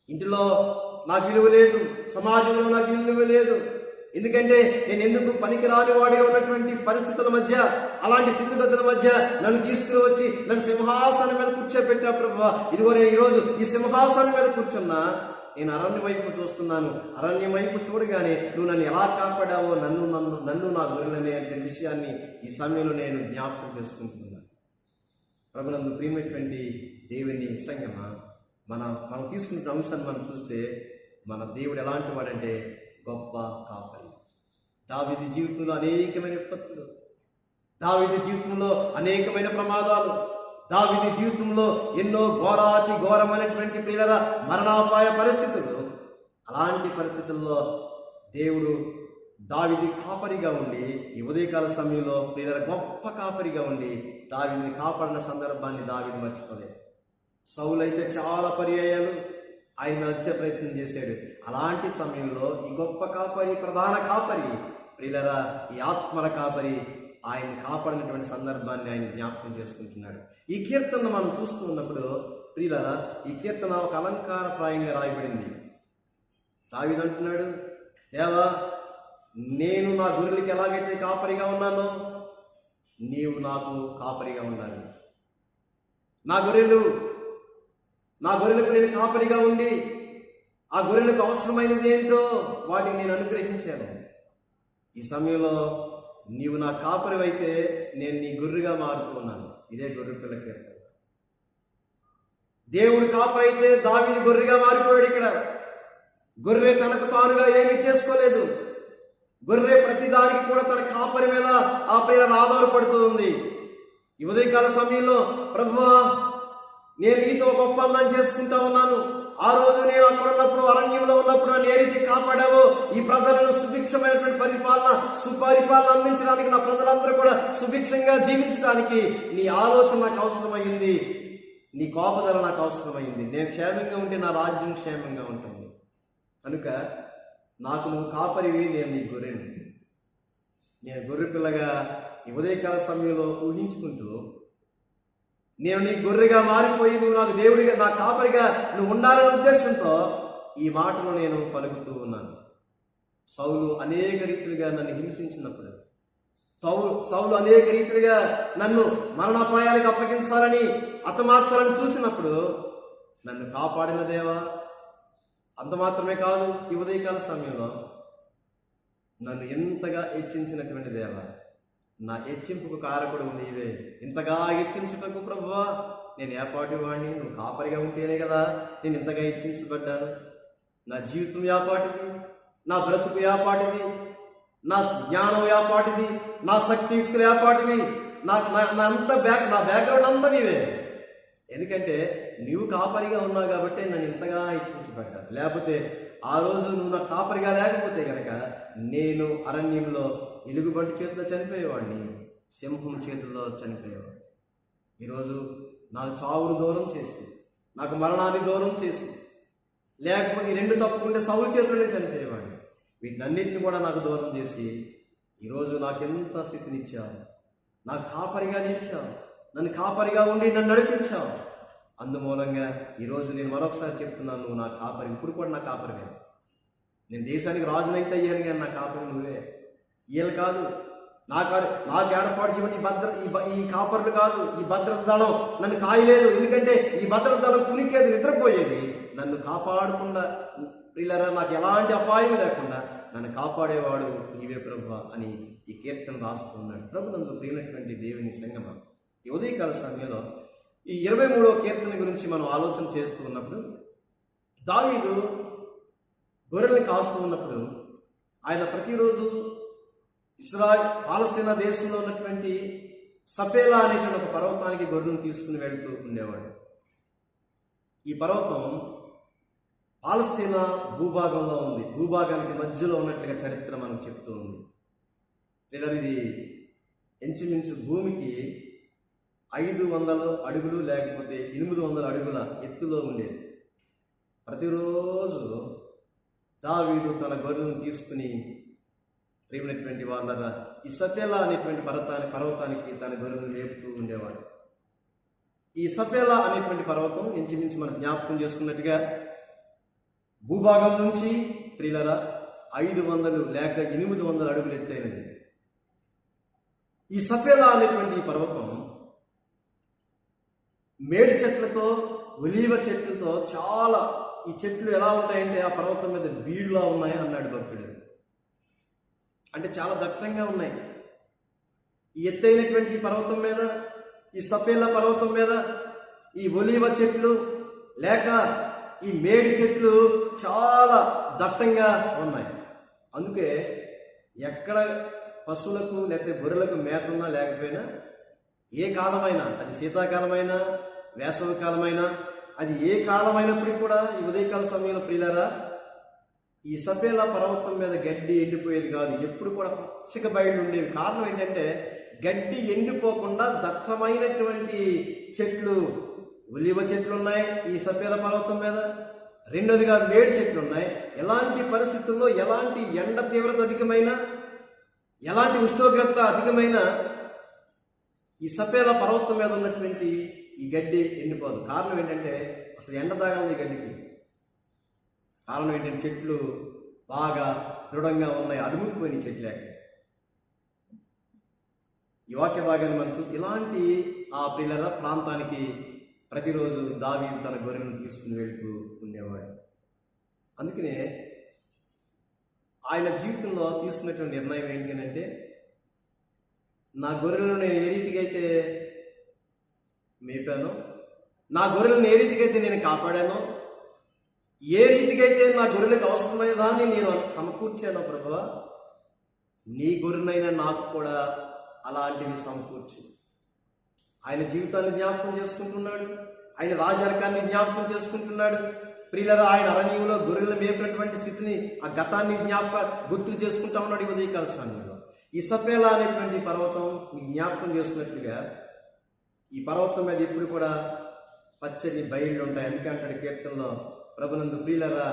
ఇంటిలో నాకు విలువ లేదు, సమాజంలో నాకు విలువ లేదు. ఎందుకంటే నేను ఎందుకు పనికిరాని వాడిగా ఉన్నటువంటి పరిస్థితుల మధ్య, అలాంటి స్థితిగతుల మధ్య నన్ను తీసుకుని వచ్చి నన్ను సింహాసనం మీద కూర్చోబెట్టా ప్రభువా. ఇదిగో నేను ఈరోజు ఈ సింహాసనం మీద కూర్చున్నా, నేను అరణ్య వైపు చూస్తున్నాను. అరణ్యం వైపు చూడగానే నువ్వు నన్ను ఎలా కాపాడావో, నన్ను నా గొర్రెలనే అనే విషయాన్ని ఈ సమయంలో నేను జ్ఞాపకం చేసుకుంటున్నాను. ప్రభునందు ప్రియమైనటువంటి దేవుని సంగమా, మనం తీసుకుంటున్న అంశాన్ని మనం చూస్తే మన దేవుడు ఎలాంటి వాడంటే గొప్ప కాపరి. దావీదు జీవితంలో అనేకమైన విపత్తులు, దావీదు జీవితంలో అనేకమైన ప్రమాదాలు, దావీదు జీవితంలో ఎన్నో ఘోరాతి ఘోరమైనటువంటి ప్రియుల మరణాపాయ పరిస్థితులు. అలాంటి పరిస్థితుల్లో దేవుడు దావీదు కాపరిగా ఉండి ఈ ఉదయకాల సమయంలో ప్రియుల గొప్ప కాపరిగా ఉండి దావీదుని కాపాడిన సందర్భాన్ని దావీదు మర్చిపోలేదు. సౌలు అయితే చాలా పర్యాయాలు ఆయన హత్య ప్రయత్నం చేశాడు. అలాంటి సమయంలో ఈ గొప్ప కాపరి, ప్రధాన కాపరి, ప్రియులరా ఈ ఆత్మల కాపరి ఆయన్ని కాపాడినటువంటి సందర్భాన్ని ఆయన జ్ఞాపకం చేసుకుంటున్నాడు. ఈ కీర్తన మనం చూస్తూ ఉన్నప్పుడు ప్రియులరా ఈ కీర్తన ఒక అలంకారప్రాయంగా రాయబడింది. దావీదు అంటున్నాడు, దేవా, నేను నా గొర్రెలకి ఎలాగైతే కాపరిగా ఉన్నానో నీవు నాకు కాపరిగా ఉండాలి. నా గొర్రెలకు నేను కాపరిగా ఉండి ఆ గొర్రెలకు అవసరమైనది ఏంటో వాటిని నేను అనుగ్రహించాను. ఈ సమయంలో నీవు నా కాపరివైతే నేను నీ గొర్రెగా మారుతూ ఉన్నాను. ఇదే గొర్రె పిల్ల కీర్తన. దేవుడు కాపరి అయితే దావీదు గొర్రెగా మారిపోయాడు. ఇక్కడ గొర్రె తనకు తానుగా ఏమీ చేసుకోలేదు. గొర్రె ప్రతిదానికి కూడా తన కాపరి మీద ఆ ప్రేరణ ఆధారపడుతూ ఉంది. ఈ ఉదయకాల సమయంలో, ప్రభువా, నేను నీతో ఒక ఒప్పందం చేసుకుంటా ఉన్నాను. ఆ రోజు నేను అక్కడ ఉన్నప్పుడు, అరణ్యంలో ఉన్నప్పుడు నన్ను ఏ రీతి కాపాడావో ఈ ప్రజలను సుభిక్షమైనటువంటి సుపరిపాలన అందించడానికి, నా ప్రజలందరూ కూడా సుభిక్షంగా జీవించడానికి నీ ఆలోచన నాకు అవసరమైంది, నీ కోపదల నాకు అవసరమైంది. నేను క్షేమంగా ఉంటే నా రాజ్యం క్షేమంగా ఉంటుంది. కనుక నాకు నువ్వు కాపరివి, నేను నీ గొర్రెను. నేను గొర్రె పిల్లగా ఈ ఉదయకాల సమయంలో ఊహించుకుంటూ నేను నీ గొర్రెగా మారిపోయి నువ్వు నాకు దేవుడిగా, నా కాపరిగా నువ్వు ఉండాలనే ఉద్దేశంతో ఈ మాటలు నేను పలుకుతూ ఉన్నాను. సౌలు అనేక రీతిలుగా నన్ను హింసించినప్పుడు, సౌలు అనేక రీతిలుగా నన్ను మరణాపాయానికి అప్పగించాలని, హతమార్చాలని చూసినప్పుడు నన్ను కాపాడిన దేవా, అంత మాత్రమే కాదు, ఈ ఉదయకాల సమయంలో నన్ను ఎంతగా హెచ్చించినటువంటి దేవా, నా హెచ్చింపుకు కారకుడు నీవే. ఇంతగా హెచ్చించుటకు ప్రభువా నేను ఏపాటి వాడిని, నువ్వు కాపరిగా ఉంటేనే కదా నేను ఇంతగా హెచ్చించబడ్డాను. నా జీవితం ఏపాటిది, నా బ్రతుకు ఏపాటిది, నా జ్ఞానం ఏపాటిది, నా శక్తియుక్తులు ఏపాటివి, నా బ్యాక్గ్రౌండ్ అంతా నీవే. ఎందుకంటే నీవు కాపరిగా ఉన్నావు కాబట్టి నన్ను ఇంతగా హెచ్చించబడ్డాను. లేకపోతే ఆ రోజు నువ్వు నా కాపరిగా లేకపోతే కనుక నేను అరణ్యంలో ఎలుగుబంటి చేతిలో చనిపోయేవాడిని, సింహం చేతుల్లో చనిపోయేవాడిని. ఈరోజు నాకు చావును దూరం చేసి, నాకు మరణాన్ని దూరం చేసి, లేకపోతే ఈ రెండు తప్పుకుంటే సౌలు చేతుల్లోనే చనిపోయేవాడిని. వీటినన్నింటినీ కూడా నాకు దూరం చేసి ఈరోజు నాకెంత స్థితినిచ్చావు, నాకు కాపరిగా నిలిచావు, నన్ను కాపరిగా ఉండి నన్ను నడిపించావు. అందుమూలంగా ఈరోజు నేను మరొకసారి చెప్తున్నాను, నువ్వు నా కాపరి. ఇప్పుడు కూడా నా కాపరిగా. నేను దేశానికి రాజునైతే అయ్యాను కానీ నా కాపరి నువ్వే. వీళ్ళు కాదు, నాకు ఏర్పాటు చేయమని ఈ కాపర్లు కాదు, ఈ భద్రత దళం నన్ను కాయలేదు. ఎందుకంటే ఈ భద్రత దళం కునికేది, నిద్రపోయేది. నన్ను కాపాడకుండా, ప్రియులారా, నాకు ఎలాంటి అపాయం లేకుండా నన్ను కాపాడేవాడు నీవే ప్రభువా అని ఈ కీర్తన రాస్తూ ఉన్నాడు. ప్రభునందు ప్రియమైనటువంటి దేవుని సంగమం, ఈ ఉదయకాల సమయంలో ఈ 23వ కీర్తన గురించి మనం ఆలోచన చేస్తూ ఉన్నప్పుడు, దావీదు గొర్రెల్ని కాస్తూ ఉన్నప్పుడు ఆయన ప్రతిరోజు పాలస్తీనా దేశంలో ఉన్నటువంటి సపేలా అనేటువంటి ఒక పర్వతానికి గొర్రెలను తీసుకుని వెళ్తూ ఉండేవాడు. ఈ పర్వతం పాలస్తీనా భూభాగంలో ఉంది. భూభాగానికి మధ్యలో ఉన్నట్లుగా చరిత్ర మనకు చెప్తూ ఉంది. లేదా ఇది ఇంచుమించు భూమికి 500 అడుగులు లేకపోతే 800 అడుగుల ఎత్తులో ఉండేది. ప్రతిరోజు దావీదు తన గొర్రెలను తీసుకుని ప్రియమైనటువంటి వాళ్ళ ఈ సపేలా అనేటువంటి పర్వతానికి తన గొర్రెలను లేపుతూ ఉండేవాడు. ఈ సపేలా అనేటువంటి పర్వతం ఇంచుమించు మనం జ్ఞాపకం చేసుకున్నట్టుగా భూభాగం నుంచి ప్రియులరా 500 లేక 800 అడుగులు ఎత్తైనది. ఈ సపేలా అనేటువంటి ఈ పర్వతం మేడి చెట్లతో, ఒలీవ చెట్లతో చాలా, ఈ చెట్లు ఎలా ఉంటాయంటే ఆ పర్వతం మీద బీడులా ఉన్నాయి అన్నాడు భక్తుడు. అంటే చాలా దట్టంగా ఉన్నాయి. ఈ ఎత్తైనటువంటి పర్వతం మీద, ఈ సపేలా పర్వతం మీద ఈ ఒలీవ చెట్లు లేక ఈ మేడి చెట్లు చాలా దట్టంగా ఉన్నాయి. అందుకే ఎక్కడ పశువులకు లేకపోతే గొర్రెలకు మేత ఉన్నా లేకపోయినా, ఏ కాలమైనా, అది శీతాకాలమైనా వేసవి కాలమైనా, అది ఏ కాలమైనప్పటికీ కూడా ఈ ఉదయకాల సమయంలో ప్రియులారా ఈ సపేలా పర్వతం మీద గడ్డి ఎండిపోయేది కాదు, ఎప్పుడు కూడా పచ్చగా బయలు ఉండేవి. కారణం ఏంటంటే గడ్డి ఎండిపోకుండా దట్టమైనటువంటి చెట్లు, ఒలివ చెట్లు ఉన్నాయి ఈ సపేల పర్వతం మీద. రెండోదిగా మేడి చెట్లు ఉన్నాయి. ఎలాంటి పరిస్థితుల్లో, ఎలాంటి ఎండ తీవ్రత అధికమైన, ఎలాంటి ఉష్ణోగ్రత అధికమైన ఈ సపేల పర్వతం మీద ఉన్నటువంటి ఈ గడ్డి ఎండిపోదు. కారణం ఏంటంటే అసలు ఎండ తాగదు ఈ గడ్డికి. కారణం ఏంటంటే చెట్లు బాగా దృఢంగా ఉన్నాయి, అడుగుపోయిన చెట్లే. ఈ వాక్య భాగాన్ని మనం చూసి ఇలాంటి ఆ పిల్లల ప్రాంతానికి ప్రతిరోజు దావీదు తన గొర్రెలను తీసుకుని వెళుతూ ఉండేవాడు. అందుకనే ఆయన జీవితంలో తీసుకున్నటువంటి నిర్ణయం ఏంటంటే, నా గొర్రెలను నేను ఏ రీతిగా అయితే మేపానో, నా గొర్రెలను ఏ రీతిగా అయితే నేను కాపాడానో, ఏ రీతిగా అయితే నా గొర్రెలకు అవసరమైన దాన్ని నేను సమకూర్చానో ప్రభువా, నీ గొర్రెనైనా నాకు కూడా అలాంటివి సమకూర్చు. ఆయన జీవితాన్ని జ్ఞాపకం చేసుకుంటున్నాడు, ఆయన రాజరకాన్ని జ్ఞాపకం చేసుకుంటున్నాడు. ప్రియులరా, ఆయన అరణ్యంలో గొర్రెలను మేపినటువంటి స్థితిని, ఆ గతాన్ని గుర్తు చేసుకుంటా ఉన్నాడు ఈ ఉదయకాల సమయంలో. ఈ సపేలా అనేటువంటి పర్వతం జ్ఞాపకం చేసుకున్నట్లుగా ఈ పర్వతం మీద ఎప్పుడు కూడా పచ్చని బయళ్ళు ఉంటాయి. అందుకంటాడు కీర్తనలో, ప్రభునందు ప్రియులరా,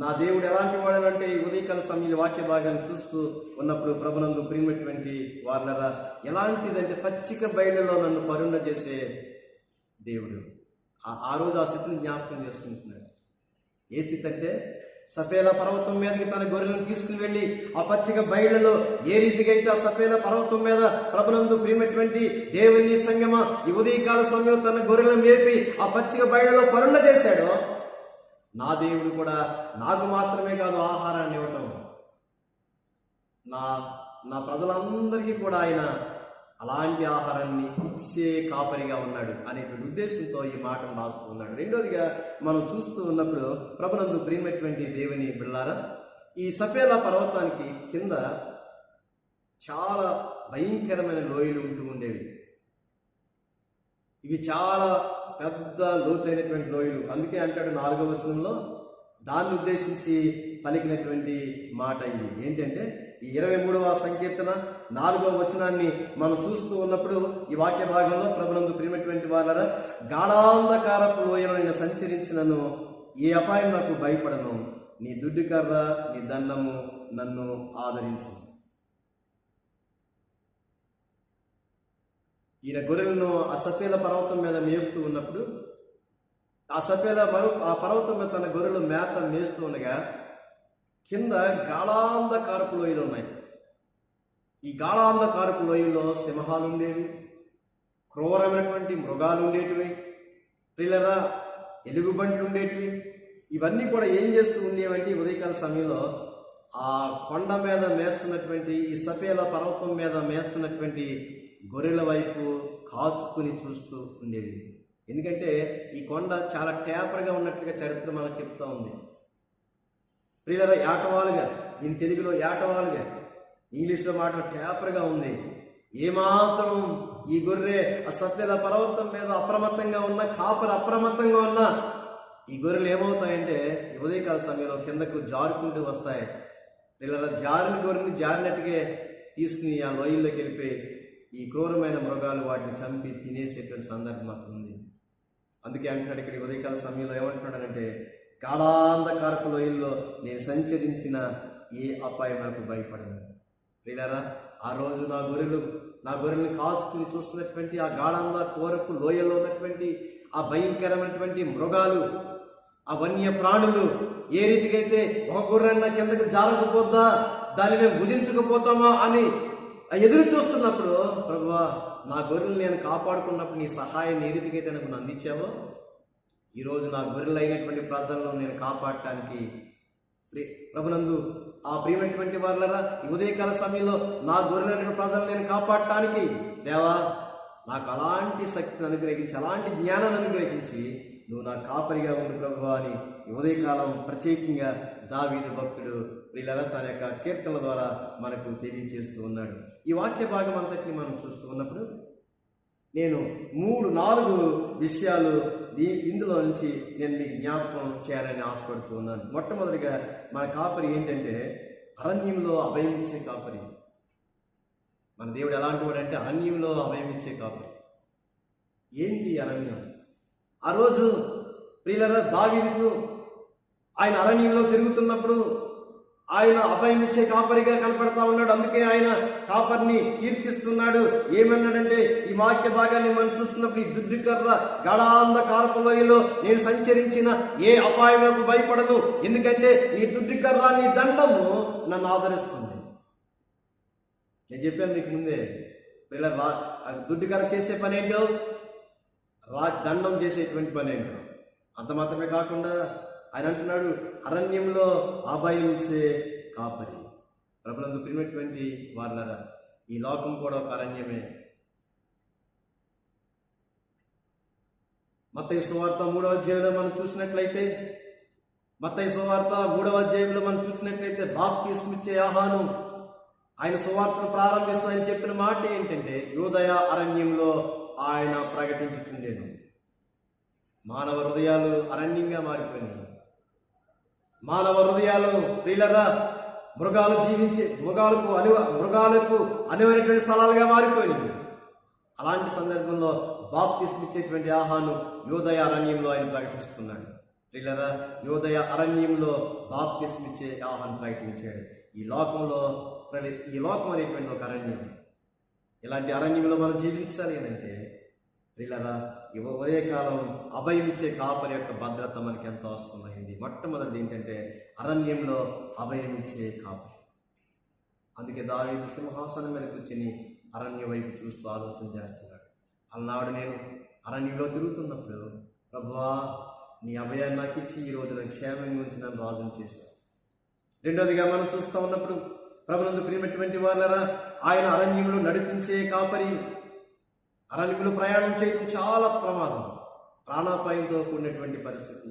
నా దేవుడు ఎలాంటి వాడనంటే ఈ ఉదయకాల సమయంలో వాక్య భాగాన్ని చూస్తూ ఉన్నప్పుడు, ప్రభునందు ప్రియమైనటువంటి వాళ్ళరా, ఎలాంటిదంటే పచ్చిక బయలులో నన్ను పరుణ చేసే దేవుడు. ఆ రోజు ఆ స్థితిని జ్ఞాపకం చేసుకుంటున్నాడు. ఏ స్థితి అంటే, సపేల పర్వతం మీదకి తన గొర్రెలను తీసుకుని వెళ్ళి ఆ పచ్చిక బయళ్లలో ఏ రీతిగా అయితే ఆ సపేల పర్వతం మీద ప్రభునందు ప్రియమైనటువంటి దేవుని సంగమ ఈ ఉదయకాల సమయంలో తన గొర్రెలను మేపి ఆ పచ్చిక బయళ్లలో పరుణ చేశాడో, నా దేవుడు కూడా నాకు మాత్రమే కాదు ఆహారాన్ని ఇవ్వటం, నా ప్రజలందరికీ కూడా ఆయన అలాంటి ఆహారాన్ని ఇచ్చే కాపరిగా ఉన్నాడు అనేటువంటి ఉద్దేశంతో ఈ మాటను రాస్తూ ఉన్నాడు. రెండోదిగా మనం చూస్తూ ఉన్నప్పుడు, ప్రభునందు ప్రియమైనటువంటి దేవుని బిళ్ళారా, ఈ సపేలా పర్వతానికి కింద చాలా భయంకరమైన లోయలు ఉంటూ ఉండేవి. ఇవి చాలా పెద్ద లోతైనటువంటి లోయలు. అందుకే అంటాడు 4వ వచనంలో, దాన్ని ఉద్దేశించి పలికినటువంటి మాట ఇది ఏంటంటే, ఈ 23వ సంకీర్తన 4వ వచనాన్ని మనం చూస్తూ ఉన్నప్పుడు ఈ వాక్య భాగంలో, ప్రభునందు ప్రియమైనటువంటి వాళ్ళరా, గాఢాంధకారపు లోయలో నేను సంచరించినను ఏ అపాయం నాకు భయపడను, నీ దుడ్డుకర్ర నీ దండము నన్ను ఆదరించు. ఈయన గొర్రెలను ఆ సపేల పర్వతం మీద మేపుతూ ఉన్నప్పుడు, ఆ పర్వతం మీద తన గొర్రెలు మేత మేస్తూ ఉండగా కింద గాఢాంధకారపు లోయలు ఉన్నాయి. ఈ గాఢాంధకారపు లోయల్లో సింహాలు ఉండేవి, క్రూరమైనటువంటి మృగాలు ఉండేటివి, పిల్లరా ఎలుగుబంట్లు ఉండేటివి. ఇవన్నీ కూడా ఏం చేస్తూ ఉండేవంటే, ఉదయకాల సమయంలో ఆ కొండ మీద మేస్తున్నటువంటి, ఈ సపేల పర్వతం మీద మేస్తున్నటువంటి గొర్రెల వైపు కాచుకుని చూస్తూ ఉండేవి. ఎందుకంటే ఈ కొండ చాలా టేపర్గా ఉన్నట్లుగా చరిత్ర మనకు చెప్తా ఉంది. ప్రియులరా, ఏటవాలుగా, దీని తెలుగులో ఏటవాలుగా, ఇంగ్లీష్లో మాట టేపర్గా ఉంది. ఏమాత్రం ఈ గొర్రె ఆ సపేల పర్వతం మీద అప్రమత్తంగా ఉన్న, కాపరి అప్రమత్తంగా ఉన్న ఈ గొర్రెలు ఏమవుతాయంటే, ఉదయకాల సమయంలో కిందకు జారుకుంటూ వస్తాయి. ప్రియులరా, జారిన గొర్రెని జారినట్టుగా తీసుకుని ఆ లోయల్లోకి వెళ్ళిపోయి ఈ క్రూరమైన మృగాలు వాటిని చంపి తినేసేటువంటి సందర్భం అక్కడ ఉంది. అందుకే అంటున్నాడు ఇక్కడ ఉదయకాల సమయంలో ఏమంటున్నాడంటే, గాఢాంధకారపు లోయల్లో నేను సంచరించిన ఏ అపాయం నాకు భయపడను. ప్రియులారా, ఆ రోజు నా గొర్రెల్ని కాచుకుని చూస్తున్నటువంటి ఆ గాఢాంధకారపు లోయల్లో ఉన్నటువంటి ఆ భయంకరమైనటువంటి మృగాలు, ఆ వన్య ప్రాణులు ఏ రీతిగా అయితే ఒక గొర్రెన్న కిందకు జారకపోద్దా, దాన్ని మేము భుజించకపోతామా అని ఎదురు చూస్తున్నప్పుడు, ప్రభువా నా గొర్రెలు నేను కాపాడుకున్నప్పుడు నీ సహాయాన్ని ఏ రీతిగా అయితే నాకు అందించావో, ఈరోజు నా గొర్రెలు అయినటువంటి ప్రజలను నేను కాపాడటానికి, ప్రభునందు ఆ ప్రియమైనటువంటి వాళ్ళరా, ఈ ఉదయకాల సమయంలో నా గొర్రెలైన ప్రజలను నేను కాపాడటానికి దేవా నాకు అలాంటి శక్తిని అనుగ్రహించి, అలాంటి జ్ఞానాన్ని అనుగ్రహించి నువ్వు నా కాపరిగా ఉండు ప్రభువా అని ఈ ఉదయకాలం ప్రత్యేకంగా దావీదు భక్తుడు ప్రియులారా తన యొక్క కీర్తనల ద్వారా మనకు తెలియజేస్తూ ఉన్నాడు. ఈ వాక్య భాగం అంతటిని మనం చూస్తూ ఉన్నప్పుడు నేను 3-4 విషయాలు ఇందులో నుంచి నేను మీకు జ్ఞాపకం చేయాలని ఆశపడుతూ ఉన్నాను. మొట్టమొదటిగా మన కాపరి ఏంటంటే అరణ్యంలో అభయం ఇచ్చే కాపరి. మన దేవుడు ఎలాంటి వాడు అంటే అరణ్యంలో అభయం ఇచ్చే కాపరి. ఏంటి అరణ్యం? ఆ రోజు ప్రియులారా, దావీదుకు ఆయన అరణ్యంలో తిరుగుతున్నప్పుడు ఆయన అభయం ఇచ్చే కాపరిగా కనపడతా ఉన్నాడు. అందుకే ఆయన కాపరిని కీర్తిస్తున్నాడు. ఏమన్నాడంటే, ఈ వాక్య భాగాన్ని మనం చూస్తున్నప్పుడు, ఈ దుడ్డుకర్ర గాఢాంధకారపు లోయలో నేను సంచరించిన ఏ అపాయములకు భయపడను, ఎందుకంటే నీ దుడ్డుకర్ర నీ దండము నన్ను ఆదరిస్తుంది. నేను చెప్పాను మీకు ముందే, పిల్లలు దుడ్డుకర్ర చేసే పని ఏంటో, దండం చేసేటువంటి పని ఏంటో. అంత మాత్రమే కాకుండా ఆయన అంటున్నాడు, అరణ్యంలో అభయం ఇచ్చే కాపరి. ప్రభునందు ప్రియమైనటువంటి వారలారా, ఈ లోకం కూడా ఒక అరణ్యమే. మత్తయి సువార్త 3వ అధ్యాయంలో మనం చూసినట్లయితే, బాప్తిస్మం ఇచ్చే యోహాను ఆయన సువార్తను ప్రారంభిస్తూ ఆయన చెప్పిన మాట ఏంటంటే, యూదయ అరణ్యంలో ఆయన ప్రకటించుచుండెను. మానవ హృదయాలు అరణ్యంగా మారిపోయినాయి. మానవ హృదయాలు ప్రియులరా మృగాలకు అనువైనటువంటి స్థలాలుగా మారిపోయినాయి. అలాంటి సందర్భంలో బాప్తిస్మం ఇచ్చేటువంటి యోహాను యూదయ అరణ్యంలో ఆయన ప్రకటిస్తున్నాడు. ప్రియులరా, యూదయ అరణ్యంలో బాప్తిస్మం ఇచ్చే యోహాను ప్రకటించాడు. ఈ లోకం అనేటువంటి ఒక అరణ్యం. ఇలాంటి అరణ్యంలో మనం జీవించాలి అని అంటే ప్రియులరా, ఉదయకాలం అభయం ఇచ్చే కాపరి యొక్క భద్రత మనకి ఎంతో అవసరమైంది. మొట్టమొదటిది ఏంటంటే అరణ్యంలో అభయం ఇచ్చే కాపరి. అందుకే దావీదు సింహాసనం మీద కూర్చుని అరణ్య వైపు చూస్తూ ఆలోచన చేస్తున్నాడు. అలనాడు నేను అరణ్యంలో తిరుగుతున్నప్పుడు, ప్రభువా నీ అభయాన్ని నాకు ఇచ్చి ఈ రోజు నాకు క్షేమంగా ఉంచి నన్ను రాజును చేశావు. రెండోదిగా మనం చూస్తూ ఉన్నప్పుడు, ప్రభునందు ప్రియమైనటువంటి వారలారా, ఆయన అరణ్యంలో నడిపించే కాపరి. అరణ్యంలో ప్రయాణం చేయడం చాలా ప్రమాదం, ప్రాణాపాయంతో కూడినటువంటి పరిస్థితి.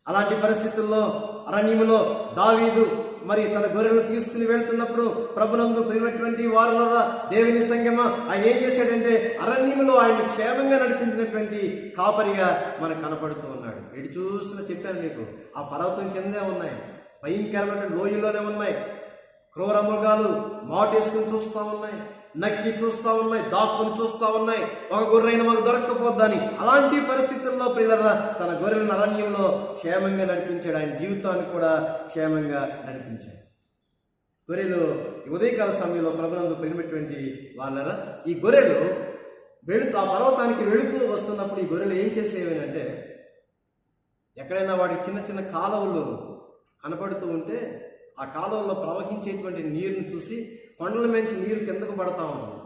అలాంటి పరిస్థితుల్లో అరణ్యంలో దావీదు మరి తన గొర్రెలను తీసుకుని వెళ్తున్నప్పుడు, ప్రభునందు ప్రియమైనటువంటి వారలారా, దేవుని సంగమ, ఆయన ఏం చేశాడంటే అరణ్యంలో ఆయన క్షేమంగా నడిపించినటువంటి కాపరిగా మనకు కనపడుతూ ఉన్నాడు. ఎటు చూసినా చెప్పాను మీకు, ఆ పర్వతం కిందే ఉన్నాయి, భయంకరమైన లోయల్లోనే ఉన్నాయి. క్రూర మృగాలు మాటేసుకుని చూస్తూ ఉన్నాయి, నక్కి చూస్తూ ఉన్నాయి, దాక్కుని చూస్తూ ఉన్నాయి, ఒక గొర్రెను మాకు దొరక్కపోద్దని. అలాంటి పరిస్థితుల్లో ప్రియులరా తన గొర్రెలను అరణ్యంలో క్షేమంగా నడిపించాడు. ఆయన జీవితాన్ని కూడా క్షేమంగా నడిపించాడు. గొర్రెలు ఉదయకాల సమయంలో ప్రభునందు ప్రియమైనటువంటి వాళ్ళరా, ఈ గొర్రెలు ఆ పర్వతానికి వెళుతూ వస్తున్నప్పుడు ఈ గొర్రెలు ఏం చేసేవి అంటే, ఎక్కడైనా వాటికి చిన్న చిన్న కాలువలు కనపడుతూ ఉంటే ఆ కాలువల్లో ప్రవహించేటువంటి నీరుని చూసి కొండల మించి నీరు కిందకు పడతా ఉంటుంది.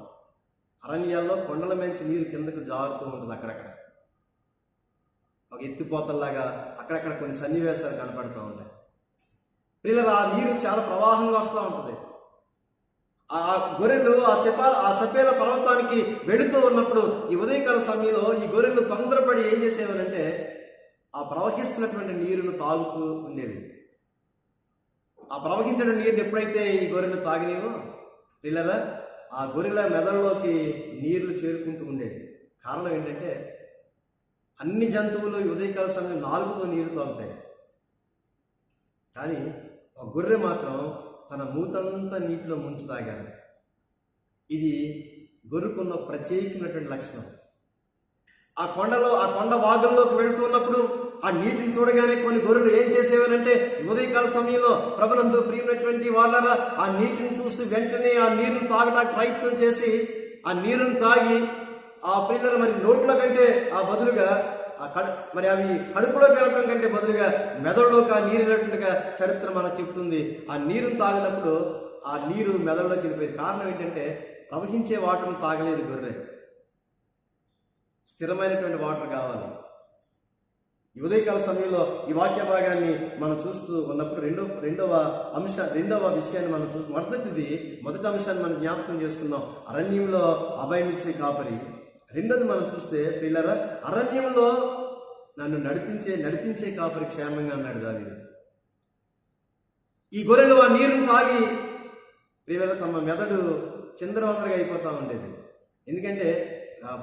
అరణ్యాల్లో కొండల మించి నీరు కిందకు జారుతూ ఉంటుంది. అక్కడక్కడ ఒక ఎత్తిపోతల్లాగా అక్కడక్కడ కొన్ని సన్నివేశాలు కనపడుతూ ఉంటాయి. పిల్లలు ఆ నీరు చాలా ప్రవాహంగా వస్తూ ఉంటుంది. ఆ గొర్రెలు ఆ సపేల పర్వతానికి వెళుతూ ఉన్నప్పుడు ఈ ఉదయకాల సమయంలో ఈ గొర్రెలు తొందరపడి ఏం చేసేవనంటే ఆ ప్రవహిస్తున్నటువంటి నీరును తాగుతూ ఉండేవి. ఆ ప్రవహించిన నీరుని ఎప్పుడైతే ఈ గొర్రెలు తాగినేవో పిల్లరా, ఆ గొర్రెల మెదడులోకి నీళ్లు చేరుకుంటూ ఉండేది. కారణం ఏంటంటే అన్ని జంతువులు ఉదయకాల సమయం నాలుగుతో నీరు తాగుతాయి, కానీ ఒక గొర్రె మాత్రం తన మూతంతా నీటిలో ముంచి తాగాలి. ఇది గొర్రెకున్న ప్రత్యేకమైనటువంటి లక్షణం. ఆ కొండ వాగుల్లోకి వెళుతున్నప్పుడు ఆ నీటిని చూడగానే కొన్ని గొర్రెలు ఏం చేసేవనంటే ఉదయకాల సమయంలో ప్రభునందు ప్రియమైనటువంటి వాళ్ళరా ఆ నీటిని చూసి వెంటనే ఆ నీరును తాగడానికి ప్రయత్నం చేసి ఆ నీరును తాగి ఆ పిల్లలు మరి నోట్లో కంటే ఆ బదులుగా మరి అవి కడుపులోకి వెళ్ళడం కంటే బదులుగా మెదడులోకి ఆ నీరు వెళ్ళినట్టుగా చరిత్ర మనకు చెప్తుంది. ఆ నీరును తాగినప్పుడు ఆ నీరు మెదడులోకి వెళ్ళిపోయింది. కారణం ఏంటంటే ప్రవహించే వాటర్ను తాగలేదు గొర్రె, స్థిరమైనటువంటి వాటర్ కావాలి. ఈ ఉదయకాల సమయంలో ఈ వాక్య భాగాన్ని మనం చూస్తూ ఉన్నప్పుడు రెండవ విషయాన్ని మనం చూస్తూ మొదటి అంశాన్ని మనం జ్ఞాపకం చేసుకుందాం, అరణ్యంలో అభయమిచ్చే కాపరి. రెండోది మనం చూస్తే పిల్లరా, అరణ్యంలో నన్ను నడిపించే కాపరి క్షేమంగా అన్నాడు దావీదు. ఈ గొర్రెలు ఆ నీరును తాగి పిల్లల తమ మెదడు చిందరవందరగా అయిపోతూ ఉండేది. ఎందుకంటే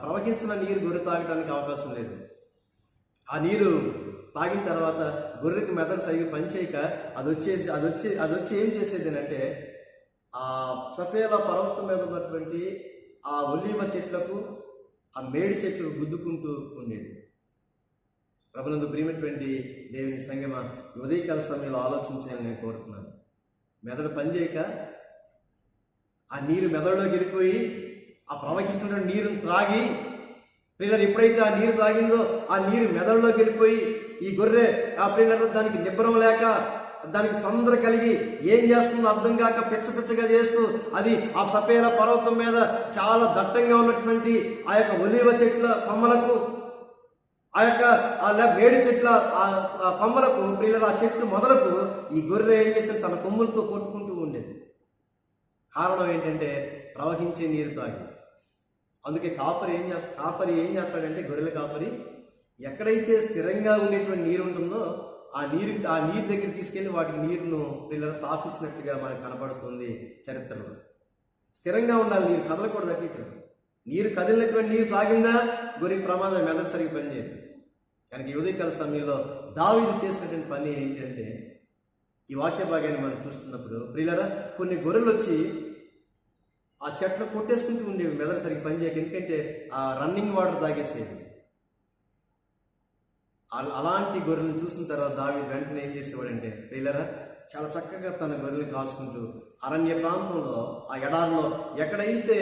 ప్రవహిస్తున్న నీరు గొర్రె తాగడానికి అవకాశం లేదు. ఆ నీరు తాగిన తర్వాత గొర్రెకి మెదడు సరిగ్గా పనిచేయక అది వచ్చి ఏం చేసేది అంటే ఆ సఫేల పర్వతం మీద ఉన్నటువంటి ఆ ఒలీవ చెట్లకు, ఆ మేడి చెట్లకు గుద్దుకుంటూ ఉండేది. ప్రభునందు ప్రియమైనటువంటి దేవుని సంగమ, ఉదయకాల సమయంలో ఆలోచించాలని నేను కోరుతున్నాను. మెదడు పనిచేయక ఆ నీరు మెదడులోకి వెళ్ళిపోయి ఆ ప్రవహిస్తున్న నీరును త్రాగి, పిల్లలు ఎప్పుడైతే ఆ నీరు తాగిందో ఆ నీరు మెదడులోకి వెళ్ళిపోయి ఈ గొర్రె ఆ పిల్లలు దానికి నిబ్బరం లేక, దానికి తొందర కలిగి ఏం చేస్తుందో అర్థం కాక పిచ్చగా చేస్తూ అది ఆ సపేల పర్వతం మీద చాలా దట్టంగా ఉన్నటువంటి ఆ యొక్క ఒలీవ చెట్ల కొమ్మలకు, ఆ యొక్క మేడి చెట్ల ఆ కొమ్మలకు, పిల్లలు ఆ చెట్టు మొదలకు ఈ గొర్రె ఏం చేస్తుంది, తన కొమ్ములతో కొట్టుకుంటూ ఉండేది. కారణం ఏంటంటే ప్రవహించే నీరు తాగి. అందుకే కాపరి ఏం చేస్తాడంటే, గొర్రెల కాపరి ఎక్కడైతే స్థిరంగా ఉండేటువంటి నీరు ఉంటుందో ఆ నీరు దగ్గర తీసుకెళ్లి వాటికి నీరును పిల్లలు తాపించినట్లుగా మనకు కనబడుతుంది చరిత్రలో. స్థిరంగా ఉండాలి, నీరు కదలకూడదు. అటు నీరు కదిలినటువంటి నీరు తాగిందా గొర్రెకి ప్రమాదం, మెదడు సరిగ్గా పనిచేయదు. కనుక ఈ ఉదయకాల సమయంలో దావీదు చేసినటువంటి పని ఏంటంటే, ఈ వాక్య భాగాన్ని మనం చూస్తున్నప్పుడు ప్రియులారా, కొన్ని గొర్రెలు వచ్చి ఆ చెట్లు కొట్టేసుకుంటూ ఉండేవి మెదడు సరిగ్గా పనిచేయక. ఎందుకంటే ఆ రన్నింగ్ వాటర్ తాగేసేవి. అలాంటి గొర్రెలను చూసిన తర్వాత దావీదు వెంటనే ఏం చేసేవాడంటే, ప్రియులారా, చాలా చక్కగా తన గొర్రెలను కాచుకుంటూ అరణ్య ప్రాంతంలో, ఆ ఎడారిలో ఎక్కడైతే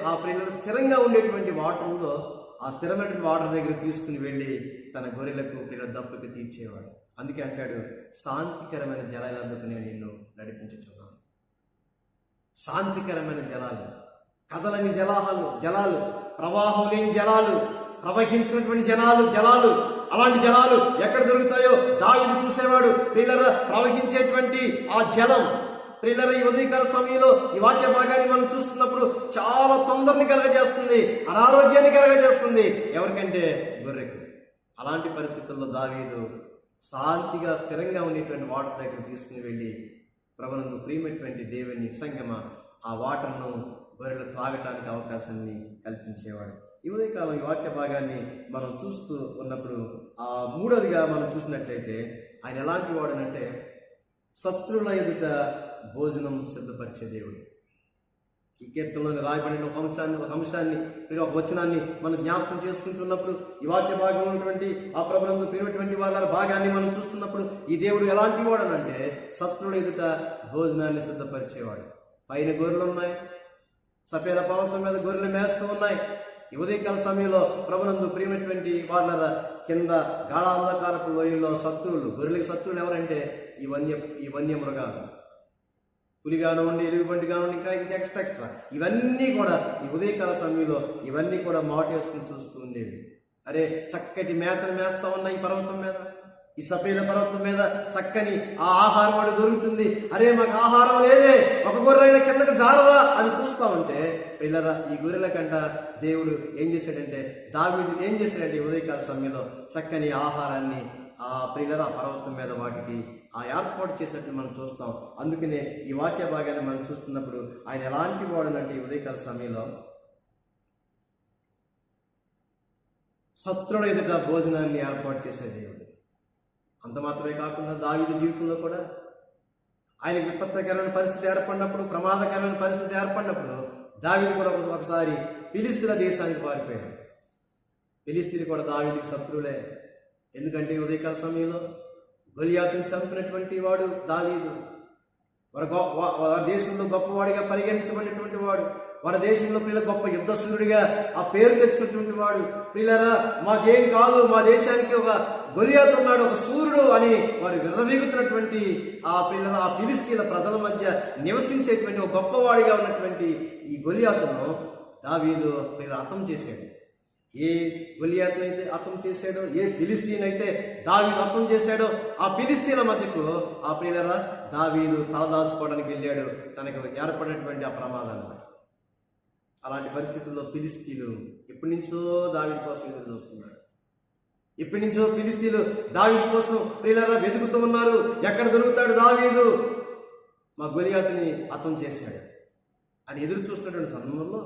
ఆ ప్రియుల స్థిరంగా ఉండేటువంటి వాటర్ ఉందో ఆ స్థిరమైనటువంటి వాటర్ దగ్గర తీసుకుని వెళ్ళి తన గొర్రెలకు పిల్లల దప్పుకి తీర్చేవాడు. అందుకే అంటాడు, శాంతికరమైన జలాలందుకు నేను నిన్ను నడిపించుచున్నాను. శాంతికరమైన జలాలు, కదలని జలాలు, ప్రవాహం లేని జలాలు, ప్రవహించినటువంటి జలాలు, అలాంటి జలాలు ఎక్కడ దొరుకుతాయో దావీదు చూసేవాడు. ప్రియులరా, ప్రవహించేటువంటి ఆ జలం, ప్రియులరా, ఈ ఉదయకాల సమయంలో ఈ వాక్య భాగాన్ని మనం చూస్తున్నప్పుడు చాలా తొందరని కలగజేస్తుంది, అనారోగ్యాన్ని కలగజేస్తుంది. ఎవరికంటే గొర్రెకు. అలాంటి పరిస్థితుల్లో దావీదు శాంతిగా స్థిరంగా ఉండేటువంటి వాటర్ దగ్గర తీసుకుని వెళ్ళి, ప్రభునందు ప్రియమైనటువంటి దేవుని సంగమ, ఆ వాటర్ను గొర్రెలు త్రాగటానికి అవకాశాన్ని కల్పించేవాడు. ఈ ఉదయకాలం ఈ వాక్య భాగాన్ని మనం చూస్తూ ఉన్నప్పుడు ఆ మూడోదిగా మనం చూసినట్లయితే ఆయన ఎలాంటి వాడనంటే, శత్రువుల ఎదుట భోజనం సిద్ధపరిచే దేవుడు. ఈ కీర్తనలోని రాయబడిన ఒక అంశాన్ని ఒక వచనాన్ని మనం జ్ఞాపకం చేసుకుంటున్నప్పుడు, ఈ వాక్య భాగంలో ఉన్నటువంటి ఆ ప్రభునందు ప్రియమైనటువంటి వాళ్ళ భాగాన్ని మనం చూస్తున్నప్పుడు ఈ దేవుడు ఎలాంటి వాడనంటే, శత్రువుల ఎదుట భోజనాన్ని సిద్ధపరిచేవాడు. పైన గొర్రెలు ఉన్నాయి, సపేల పర్వతం మీద గొర్రెలు మేస్తూ ఉన్నాయి. ఈ ఉదయకాల సమయంలో ప్రభునందు ప్రియమైనటువంటి వాళ్ళ కింద గాఢాంధకారపు లోయల్లో శత్రువులు, గొర్రెలకి శత్రువులు ఎవరంటే ఈ వన్య మృగాలు, పులి కానివ్వండి, ఎలుగుబంటి కానివ్వండి, ఇంకా ఎక్స్ట్రా ఇవన్నీ కూడా ఈ ఉదయకాల సమయంలో ఇవన్నీ కూడా మాటేసుకుని చూస్తూ ఉండేవి. అరే, చక్కటి మేతలు మేస్తా ఉన్నాయి ఈ పర్వతం మీద, ఈ సపేల పర్వతం మీద చక్కని ఆ ఆహారం వాడు దొరుకుతుంది. అరే, మాకు ఆహారం లేదే, ఒక గొర్రె కిందకు జారదా అని చూస్తామంటే, పిల్లరా, ఈ గొర్రెల కంట దేవుడు ఏం చేశాడంటే, దావీదు ఏం చేశాడంటే ఈ ఉదయకాల సమయంలో చక్కని ఆహారాన్ని ఆ పిల్లల పర్వతం మీద వాటికి ఆ ఏర్పాటు చేసినట్టు మనం చూస్తాం. అందుకనే ఈ వాక్య భాగాన్ని మనం చూస్తున్నప్పుడు ఆయన ఎలాంటి వాడునంటే, ఈ ఉదయకాల సమయంలో శత్రువుల ఎదుట భోజనాన్ని ఏర్పాటు చేసే దేవుడు. అంత మాత్రమే కాకుండా దావీదు జీవితంలో కూడా ఆయనకు విపత్కరమైన పరిస్థితి ఏర్పడినప్పుడు, ప్రమాదకరమైన పరిస్థితి ఏర్పడినప్పుడు దావీదు కూడా ఒకసారి ఫిలిస్తీన్ల దేశానికి పారిపోయాడు. ఫిలిస్తీన్లు కూడా దావీదుకి శత్రువులే. ఎందుకంటే ఉదయకాల సమయంలో గొలియాతును చంపినటువంటి వాడు దావీదు. వారి దేశంలో గొప్పవాడిగా పరిగణించబడినటువంటి వాడు, వారి దేశంలో పిల్లల గొప్ప యుద్ధశూరుడిగా ఆ పేరు తెచ్చుకున్నటువంటి వాడు. పిల్లరా, మాకేం కాదు, మా దేశానికి ఒక గొలియాతు ఉన్నాడు, ఒక సూర్యుడు అని వారు విర్రవీగుతున్నటువంటి ఆ ఫిలిస్తీన్ల ప్రజల మధ్య నివసించేటువంటి ఒక గొప్పవాడిగా ఉన్నటువంటి ఈ గొలియాతును దావీదు హతం చేశాడు. ఏ గొలియాతును అయితే హతం చేశాడో, ఏ ఫిలిస్తీన్ అయితే దావీదు హతం చేశాడో, ఆ ఫిలిస్తీన్ల మధ్యకు ఆ ప్రియులరా దావీదు తలదాచుకోవడానికి వెళ్ళాడు, తనకు ఏర్పడినటువంటి ఆ ప్రమాదాన్ని. అలాంటి పరిస్థితుల్లో ఫిలిస్తీన్లు ఎప్పటి నుంచో దావీదు కోసం ఎదురు చూస్తున్నారు. ఎప్పటి నుంచో ఫిలిస్తీన్లు దావీదు కోసం ప్రియులరా వెతుకుతూ ఉన్నారు. ఎక్కడ దొరుకుతాడు దావీదు, మా గొలియాతుని హతం చేశాడు అని ఎదురు చూస్తున్నటువంటి సందర్భంలో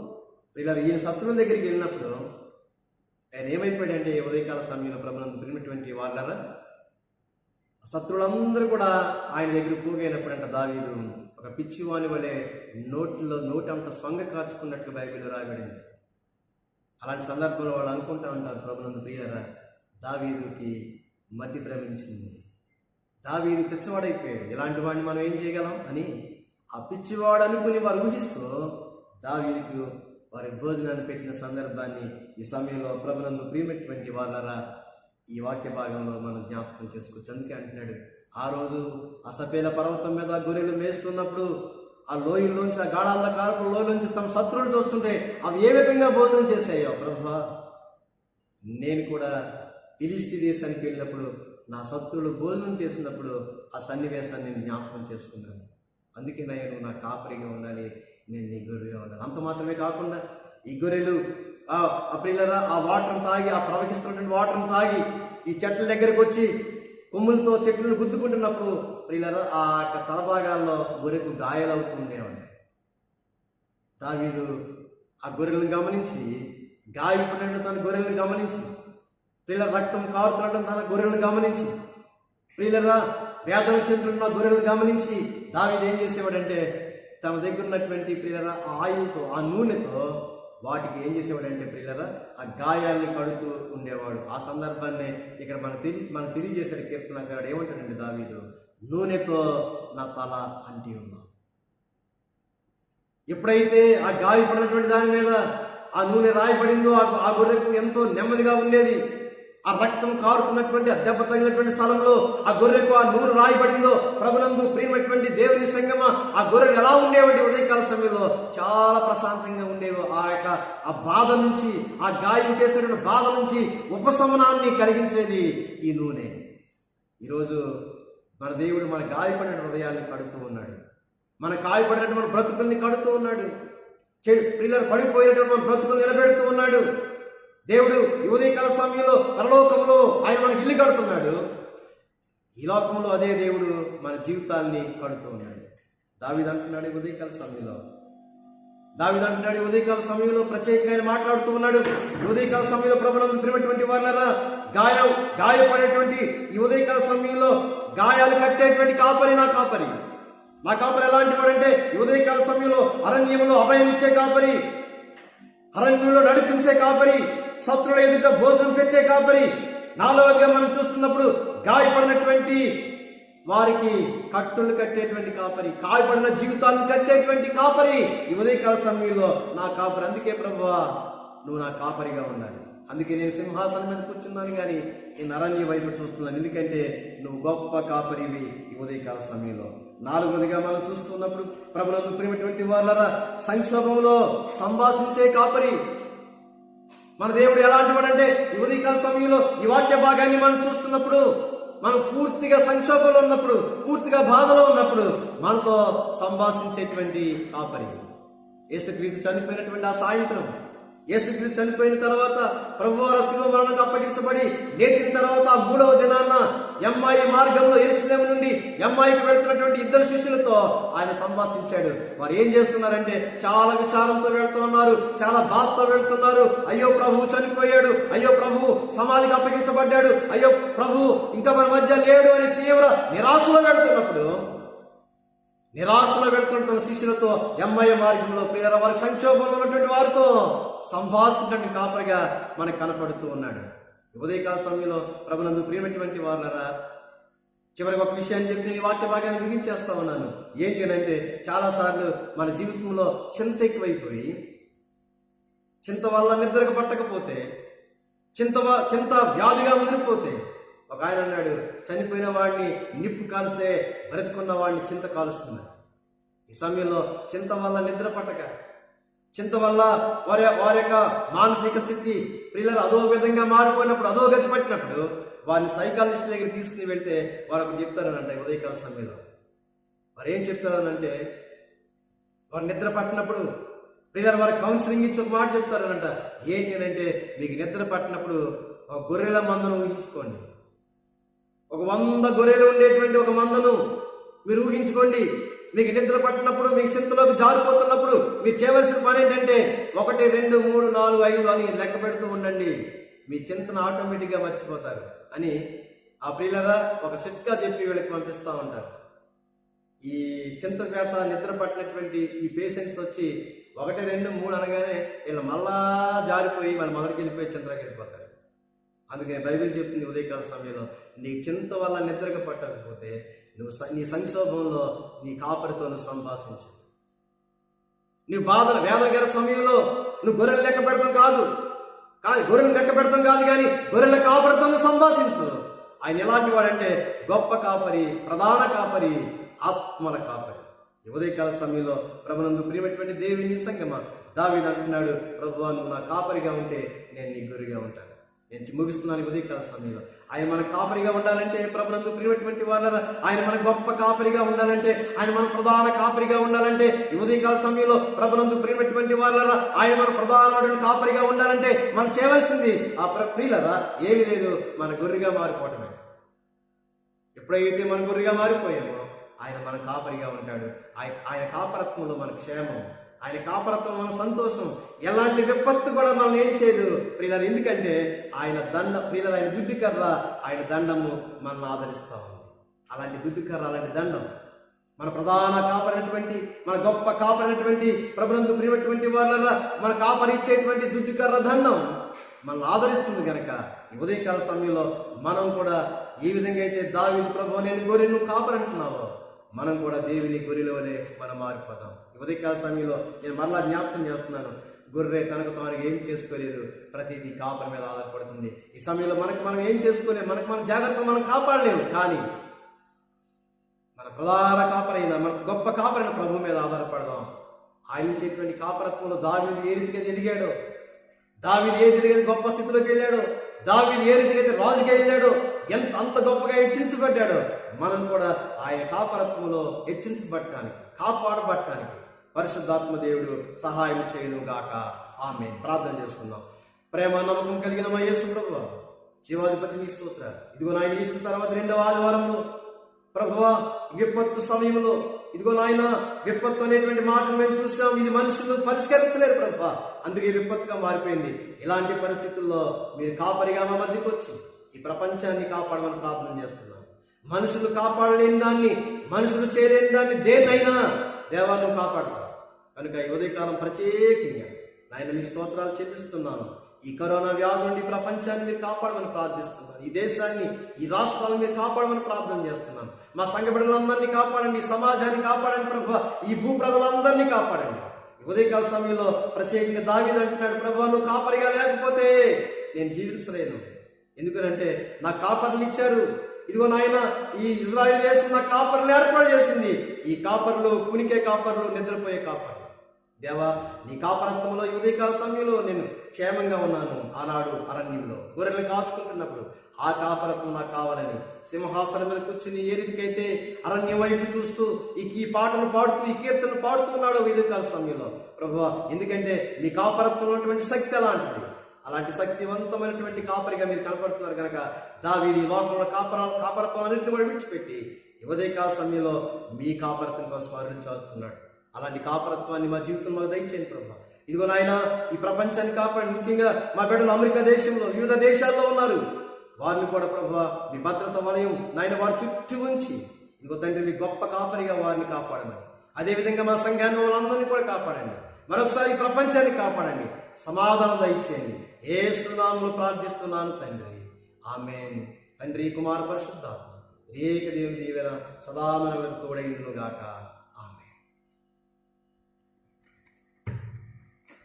ప్రియులరా ఈయన శత్రువుల దగ్గరికి వెళ్ళినప్పుడు ఆయన ఏమైపోయాడంటే ఉదయకాల సమయంలో ప్రభునందు ప్రియమైనటువంటి వాళ్ళరా, శత్రువులందరూ కూడా ఆయన దగ్గర పోగైనప్పుడంట దావీదు ఒక పిచ్చివాని వలె నోటంట సొంగ కార్చుకున్నట్టు బైబిల్లో రాయబడింది. అలాంటి సందర్భంలో వాళ్ళు అనుకుంటా ఉంటారు, ప్రభునందు ప్రియులారా, దావీదుకి మతి భ్రమించింది, దావీదు పిచ్చివాడైపోయాడు, ఇలాంటి వాడిని మనం ఏం చేయగలం అని ఆ పిచ్చివాడు అనుకుని వారు ఊహిస్తూ దావీదుకు వారి భోజనాన్ని పెట్టిన సందర్భాన్ని ఈ సమయంలో ప్రభునందు ప్రియమైనటువంటి వాళ్ళరా ఈ వాక్య భాగంలో మనం జ్ఞాపకం చేసుకోవచ్చు. అందుకే అంటున్నాడు, ఆ రోజు ఆ సపేల పర్వతం మీద గొర్రెలు మేస్తున్నప్పుడు ఆ లోయల్లోంచి, ఆ గాఢాంధకారపు లోయలోంచి తమ శత్రువులు చూస్తుంటే అవి ఏ విధంగా భోజనం చేశాయో, ప్రభువా నేను కూడా ఫిలిష్తీ దేశానికి వెళ్ళినప్పుడు నా శత్రువులు భోజనం చేసినప్పుడు ఆ సన్నివేశాన్ని నేను జ్ఞాపకం చేసుకున్నాను. అందుకే నేను నా కాపరిగా ఉండాలి, నేను నీ గొర్రెగా ఉండాలి. అంత మాత్రమే కాకుండా ఈ గొర్రెలు ఆ ప్రియులరా ఆ వాటర్ని తాగి, ఆ ప్రవహిస్తున్నటువంటి వాటర్ని తాగి ఈ చెట్ల దగ్గరకు వచ్చి కొమ్ములతో చెట్లను గుద్దుకుంటున్నప్పుడు ప్రియులరా ఆ యొక్క తలభాగాల్లో గొర్రెకు గాయాలవుతూ ఉండేవాడు. దావీదు ఆ గొర్రెలను గమనించి, గాయపడిన తన గొర్రెలను గమనించి, ప్రియుల రక్తం కారుతున్నట్టు తన గొర్రెలను గమనించి, ప్రియులరా వేదన చెందుతున్న గొర్రెలను గమనించి దావీదు ఏం చేసేవాడంటే తన దగ్గర ఉన్నటువంటి ప్రియులరా ఆ ఆయిల్తో, ఆ నూనెతో వాటికి ఏం చేసేవాడంటే ప్రియులరా ఆ గాయాల్ని కడుతూ ఉండేవాడు. ఆ సందర్భాన్ని ఇక్కడ మనకు తెలియజేశాడు కీర్తనకారుడు. ఏమంటాడంటే దావీదు, నూనెతో నా తల అంటి ఉన్నా. ఎప్పుడైతే ఆ గాయపడినటువంటి దాని మీద ఆ నూనె రాయబడిందో ఆ గొర్రెకు ఎంతో నెమ్మదిగా ఉండేది. ఆ రక్తం కారుతున్నటువంటి ఆ దెబ్బ తగినటువంటి స్థలంలో ఆ గొర్రెకు ఆ నూనె రాయబడిందో, ప్రభునందు ప్రియమైనటువంటి దేవుని సంగమ, ఆ గొర్రెలు ఎలా ఉండేవంటే ఉదయకాల సమయంలో చాలా ప్రశాంతంగా ఉండేవి. ఆ బాధ నుంచి, ఆ గాయం చేసినటువంటి బాధ నుంచి ఉపశమనాన్ని కలిగించేది ఈ నూనె. ఈరోజు మన దేవుడు మన గాయపడిన హృదయాన్ని కడుతూ ఉన్నాడు, మన గాయపడినటువంటి మన బ్రతుకుల్ని కడుతూ ఉన్నాడు, పిల్లలు పడిపోయినటువంటి మన బ్రతుకులు నిలబెడుతూ ఉన్నాడు. దేవుడు ఈ ఉదయకాల సమయంలో పరలోకంలో ఆయన మనకి ఇల్లు కడుతున్నాడు, ఈ లోకంలో అదే దేవుడు మన జీవితాన్ని కడుతూ ఉన్నాడు. దావీదు అంటున్నాడు ఉదయకాల సమయంలో ప్రత్యేకంగా మాట్లాడుతూ ఉన్నాడు. ఈ ఉదయకాల సమయంలో ప్రభువును ప్రియమైనటువంటి వారులారా, గాయపడేటువంటి ఈ ఉదయకాల సమయంలో గాయాలు కట్టేటువంటి కాపరి నా కాపరి. నా కాపరి ఎలాంటి వాడంటే ఈ ఉదయకాల సమయంలో అరణ్యంలో అభయం ఇచ్చే కాపరి, అరణ్యంలో నడిపించే కాపరి, శత్రువుల ఎదుట భోజనం పెట్టే కాపరి. నాలుగోదిగా మనం చూస్తున్నప్పుడు గాయపడినటువంటి వారికి కట్టులు కట్టేటువంటి కాపరి, గాయపడిన జీవితాలను కట్టేటువంటి కాపరి ఈ ఉదయకాల సమయంలో నా కాపరి. అందుకే ప్రభువా నువ్వు నా కాపరిగా ఉండాలి. అందుకే నేను సింహాసనం మీద కూర్చున్నాను కానీ నేను అరణ్య వైపు చూస్తున్నాను, ఎందుకంటే నువ్వు గొప్ప కాపరివి ఈ ఉదయకాల సమయంలో. నాలుగోదిగా మనం చూస్తున్నప్పుడు ప్రభువును ప్రియమైనటువంటి వారులారా, సంక్షోభంలో సంభాషించే కాపరి. మన దేవుడు ఎలాంటి వాడంటే ఈ ఉదయకాల సమయంలో ఈ వాక్య భాగాన్ని మనం చూస్తున్నప్పుడు, మనం పూర్తిగా సంక్షోభంలో ఉన్నప్పుడు, పూర్తిగా బాధలో ఉన్నప్పుడు మనతో సంభాషించేటువంటి కాపరి. యేసుక్రీస్తు చనిపోయినటువంటి ఆ సాయంత్రం, యేసుక్రీస్తు చనిపోయిన తర్వాత ప్రభువారు శిలువ మరణానికి అప్పగించబడి లేచిన తర్వాత 3వ దినాన ఎమ్మాయి మార్గంలో యెరూషలేము నుండి ఎమ్మాయికి వెళ్తున్నటువంటి 2 శిష్యులతో ఆయన సంభాషించాడు. వారు ఏం చేస్తున్నారంటే చాలా విచారంతో వెళ్తూ ఉన్నారు, చాలా బాధతో వెళ్తున్నారు. అయ్యో ప్రభు చనిపోయాడు, అయ్యో ప్రభు సమాధికి అప్పగించబడ్డాడు, అయ్యో ప్రభు ఇంకా మన మధ్య లేడు అని తీవ్ర నిరాశలో వెళ్తున్నప్పుడు, తన శిష్యులతో ఎమ్మాయి మార్గంలో ప్రియర వారి సంక్షోభంలో ఉన్నటువంటి వారితో సంభాషించండి కాపరిగా మనకు కనపడుతూ ఉన్నాడు. ఉదయకాల సమయంలో ప్రభునందు ప్రియమైనటువంటి వారులారా, చివరికి ఒక విషయాన్ని చెప్పి నేను వాక్య భాగాన్ని ముగించేస్తా ఉన్నాను. ఏంటి అని అంటే, చాలాసార్లు మన జీవితంలో చింత ఎక్కువైపోయి, చింత వల్ల నిద్రకు పట్టకపోతే, చింత వ్యాధిగా ముదిరిపోతే, ఒక ఆయన అన్నాడు, చనిపోయిన వాడిని నిప్పు కాల్స్తే బ్రతికున్న వాడిని చింత కాలుస్తున్నారు. ఈ సమయంలో చింత వల్ల నిద్ర పట్టక, చింత వల్ల వారి యొక్క మానసిక స్థితి ప్రియులు అదో విధంగా మారిపోయినప్పుడు, అదో గతి పట్టినప్పుడు వారిని సైకాలజిస్ట్ దగ్గర తీసుకుని వెళ్తే వారు ఒకటి చెప్తారనంటే ఉదయకాల సమయంలో వారు ఏం చెప్తారనంటే, వారు నిద్ర పట్టినప్పుడు ప్రియులు వారి కౌన్సిలింగ్ ఇచ్చి ఒక మాట చెప్తారనంట. ఏంటి అని అంటే, మీకు నిద్ర పట్టినప్పుడు ఒక గొర్రెల మందను ఊహించుకోండి, ఒక 100 గొర్రెలు ఉండేటువంటి ఒక మందను మీరు ఊహించుకోండి. మీకు నిద్ర పట్టినప్పుడు, మీకు చింతలోకి జారిపోతున్నప్పుడు మీరు చేయవలసిన పని ఏంటంటే 1, 2, 3, 4, 5 అని లెక్క పెడుతూ ఉండండి. మీ చింతను ఆటోమేటిక్గా మర్చిపోతారు అని ఆ ప్రియులరా ఒక చిట్కా చెప్పి వీళ్ళకి పంపిస్తూ ఉంటారు. ఈ చింత చేత నిద్ర పట్టినటువంటి ఈ పేషెంట్స్ వచ్చి 1, 2, 3 అనగానే వీళ్ళు మళ్ళా జారిపోయి వాళ్ళు మొదటికి వెళ్ళిపోయి చింతలోకి వెళ్ళిపోతారు. అందుకని బైబిల్ చెప్తుంది ఉదయకాల సమయంలో నీ చింత వల్ల నిద్రగా పట్టకపోతే నువ్వు నీ సంక్షోభంలో నీ కాపరితో నువ్వు సంభాషించు. నువ్వు వేదన గల సమయంలో నువ్వు గొర్రెలు లెక్క పెడతాం కాదు గొర్రెలు లెక్క పెడతాం కాదు కానీ గొర్రెల కాపరితో నువ్వు సంభాషించు. ఆయన ఎలాంటి వాడంటే గొప్ప కాపరి, ప్రధాన కాపరి, ఆత్మల కాపరి. ఉదయకాల సమయంలో ప్రభునందు ప్రియమైనటువంటి దేవుని సంగమా, దావీదు అంటున్నాడు, ప్రభువా నువ్వు నా కాపరిగా ఉంటే నేను నీ గొర్రెగా ఉంటాను. నేను ముగిస్తున్నాను. ఉదయకాల సమయంలో ఆయన మన కాపరిగా ఉండాలంటే, ప్రభునందు ప్రియమైనటువంటి వాళ్ళ ఆయన మన గొప్ప కాపరిగా ఉండాలంటే, ఆయన మన ప్రధాన కాపరిగా ఉండాలంటే, ఉదయకాల సమయంలో ప్రభునందు ప్రియమైనటువంటి వాళ్ళ ఆయన మన ప్రధానమైన కాపరిగా ఉండాలంటే మనం చేయవలసింది ఆ ప్రియులరా ఏమీ లేదు, మన గొర్రెగా మారిపోవటమే. ఎప్పుడైతే మన గొర్రెగా మారిపోయామో ఆయన మన కాపరిగా ఉంటాడు. ఆయన కాపరత్వంలో మన క్షేమం, ఆయన కాపరత్వం మన సంతోషం. ఎలాంటి విపత్తు కూడా మనం ఏం చేయదు ప్రియులారా. ఎందుకంటే ఆయన ప్రియులారా ఆయన దుడ్డు కర్ర, ఆయన దండము మనల్ని ఆదరిస్తూ ఉంది. అలాంటి దుడ్డు కర్ర, అలాంటి దండం మన ప్రధాన కాపరినటువంటి, మన గొప్ప కాపరినటువంటి ప్రభునందు ప్రియమైనటువంటి వాళ్ళ మన కాపరి ఇచ్చేటువంటి దుడ్డు కర్ర దండం మనల్ని ఆదరిస్తుంది కనుక ఈ ఉదయకాల సమయంలో మనం కూడా ఏ విధంగా అయితే దావీదు ప్రభువా నేను గొర్రె నువ్వు కాపరంటున్నావో మనం కూడా దేవుని గొర్రెల వలె మనం మారిపోతాం. ఈ ఉదయకాల సమయంలో నేను మరలా జ్ఞాపకం చేస్తున్నాను, గొర్రె తనకు తాను ఏం చేసుకోలేదు, ప్రతిదీ కాపరి మీద ఆధారపడుతుంది. ఈ సమయంలో మనం ఏం చేసుకోలేము, మన జాగ్రత్త మనం కాపాడలేము. కానీ మన ప్రధాన కాపరైన, మన గొప్ప కాపరైన ప్రభు మీద ఆధారపడదాం. ఆయన ఇచ్చేటువంటి కాపరత్వంలో దావీదు ఏ రీతిగా ఎదిగాడో, దావీదు ఏ రీతిగా గొప్ప స్థితిలోకి వెళ్ళాడో, దావీదు ఏ రీతిగా రాజుగా వెళ్ళాడో, అంత గొప్పగా హెచ్చించబడ్డాడో మనం కూడా ఆయన కాపరత్వంలో హెచ్చించబడటానికి, కాపాడబడటానికి పరిశుద్ధాత్మ దేవుడు సహాయం చేయను గాక. ఆమేన్. ప్రార్థన చేసుకుందాం. ప్రేమ నమ్మకం కలిగిన మా యేసు ప్రభువా, జీవాధిపతి మీ స్తోత్రాలు. ఇదిగో నాయన ఈ తర్వాత 2వ ఆదివారంలో ప్రభువా విపత్తు సమయంలో ఇదిగో నాయన విపత్తు అనేటువంటి మాటను మేము చూసాం. ఇది మనుషులు పరిష్కరించలేరు ప్రభువా, అందుకే విపత్తుగా మారిపోయింది. ఇలాంటి పరిస్థితుల్లో మీరు కాపరిగా మా మధ్యకు వచ్చి ఈ ప్రపంచాన్ని కాపాడమని ప్రార్థన చేస్తున్నాం. మనుషులు కాపాడలేని దాన్ని, మనుషులు చేయలేని దాన్ని దేన్నైనా దేవా నువ్వు కాపాడతావు కనుక ఈ ఉదయకాలం ప్రత్యేకంగా నాయన మీకు స్తోత్రాలు చెల్లిస్తున్నాను. ఈ కరోనా వ్యాధి నుండి ప్రపంచాన్ని మీరు కాపాడమని ప్రార్థిస్తున్నాను. ఈ దేశాన్ని, ఈ రాష్ట్రాలను మీరు కాపాడమని ప్రార్థన చేస్తున్నాను. మా సంఘ బిడ్డలందరినీ కాపాడండి, సమాజాన్ని కాపాడండి ప్రభువా, ఈ భూ ప్రజలందరినీ కాపాడండి. ఈ ఉదయకాల సమయంలో ప్రత్యేకంగా దావీదు అంటున్నాడు, ప్రభువా నువ్వు కాపరిగా లేకపోతే నేను జీవించలేను. ఎందుకంటే నాకు కాపర్లు ఇచ్చారు. ఇదిగో నాయన ఈ ఇజ్రాయెల్ దేశం నాకు కాపర్లు ఏర్పాటు చేసింది. ఈ కాపర్లు కునికే కాపర్లు, నిద్రపోయే కాపర్లు. దేవా నీ కాపరత్వంలో ఉదయకాల సమయంలో నేను క్షేమంగా ఉన్నాను. ఆనాడు అరణ్యంలో గొర్రెలను కాచుకుంటున్నప్పుడు ఆ కాపరత్వం నాకు కావాలని సింహాసనం మీద కూర్చుని ఏ రీతికైతే అరణ్యం వైపు చూస్తూ ఈ పాటను పాడుతూ, ఈ కీర్తనను పాడుతూ ఉన్నాడు ఉదయకాల సమయంలో. ప్రభువా ఎందుకంటే మీ కాపరత్వం ఉన్నటువంటి శక్తి అలాంటిది. అలాంటి శక్తివంతమైనటువంటి కాపరిగా మీరు కనపడుతున్నారు కనుక దావీదు ఈ లోకంలో కాపరత్వం అన్నింటిని కూడా విడిచిపెట్టి ఉదయకాల సమయంలో మీ కాపరత్వం కోసం అరుణించాల్స్తున్నాడు. అలాంటి కాపరత్వాన్ని మా జీవితంలో దయచేయండి ప్రభువా. ఇదిగో నాయన ఈ ప్రపంచాన్ని కాపాడి, ముఖ్యంగా మా బిడ్డలు అమెరికా దేశంలో వివిధ దేశాల్లో ఉన్నారు. వారిని కూడా ప్రభువా మీ భద్రత వలయం నాయన వారి చుట్టూ ఉంచి ఇదిగో తండ్రి మీ గొప్ప కాపరిగా వారిని కాపాడమని, అదేవిధంగా మా సంఘాన్ని వాళ్ళందరినీ కూడా కాపాడండి. మరొకసారి ప్రపంచాన్ని కాపాడండి, సమాధానం దయచేయండి. యేసు నామములో ప్రార్థిస్తున్నాను తండ్రి. ఆమేన్. తండ్రి కుమార పరిశుద్ధాత్మ ఏక దేవుని దీవెన సదా మనకు తోడైండును గాక.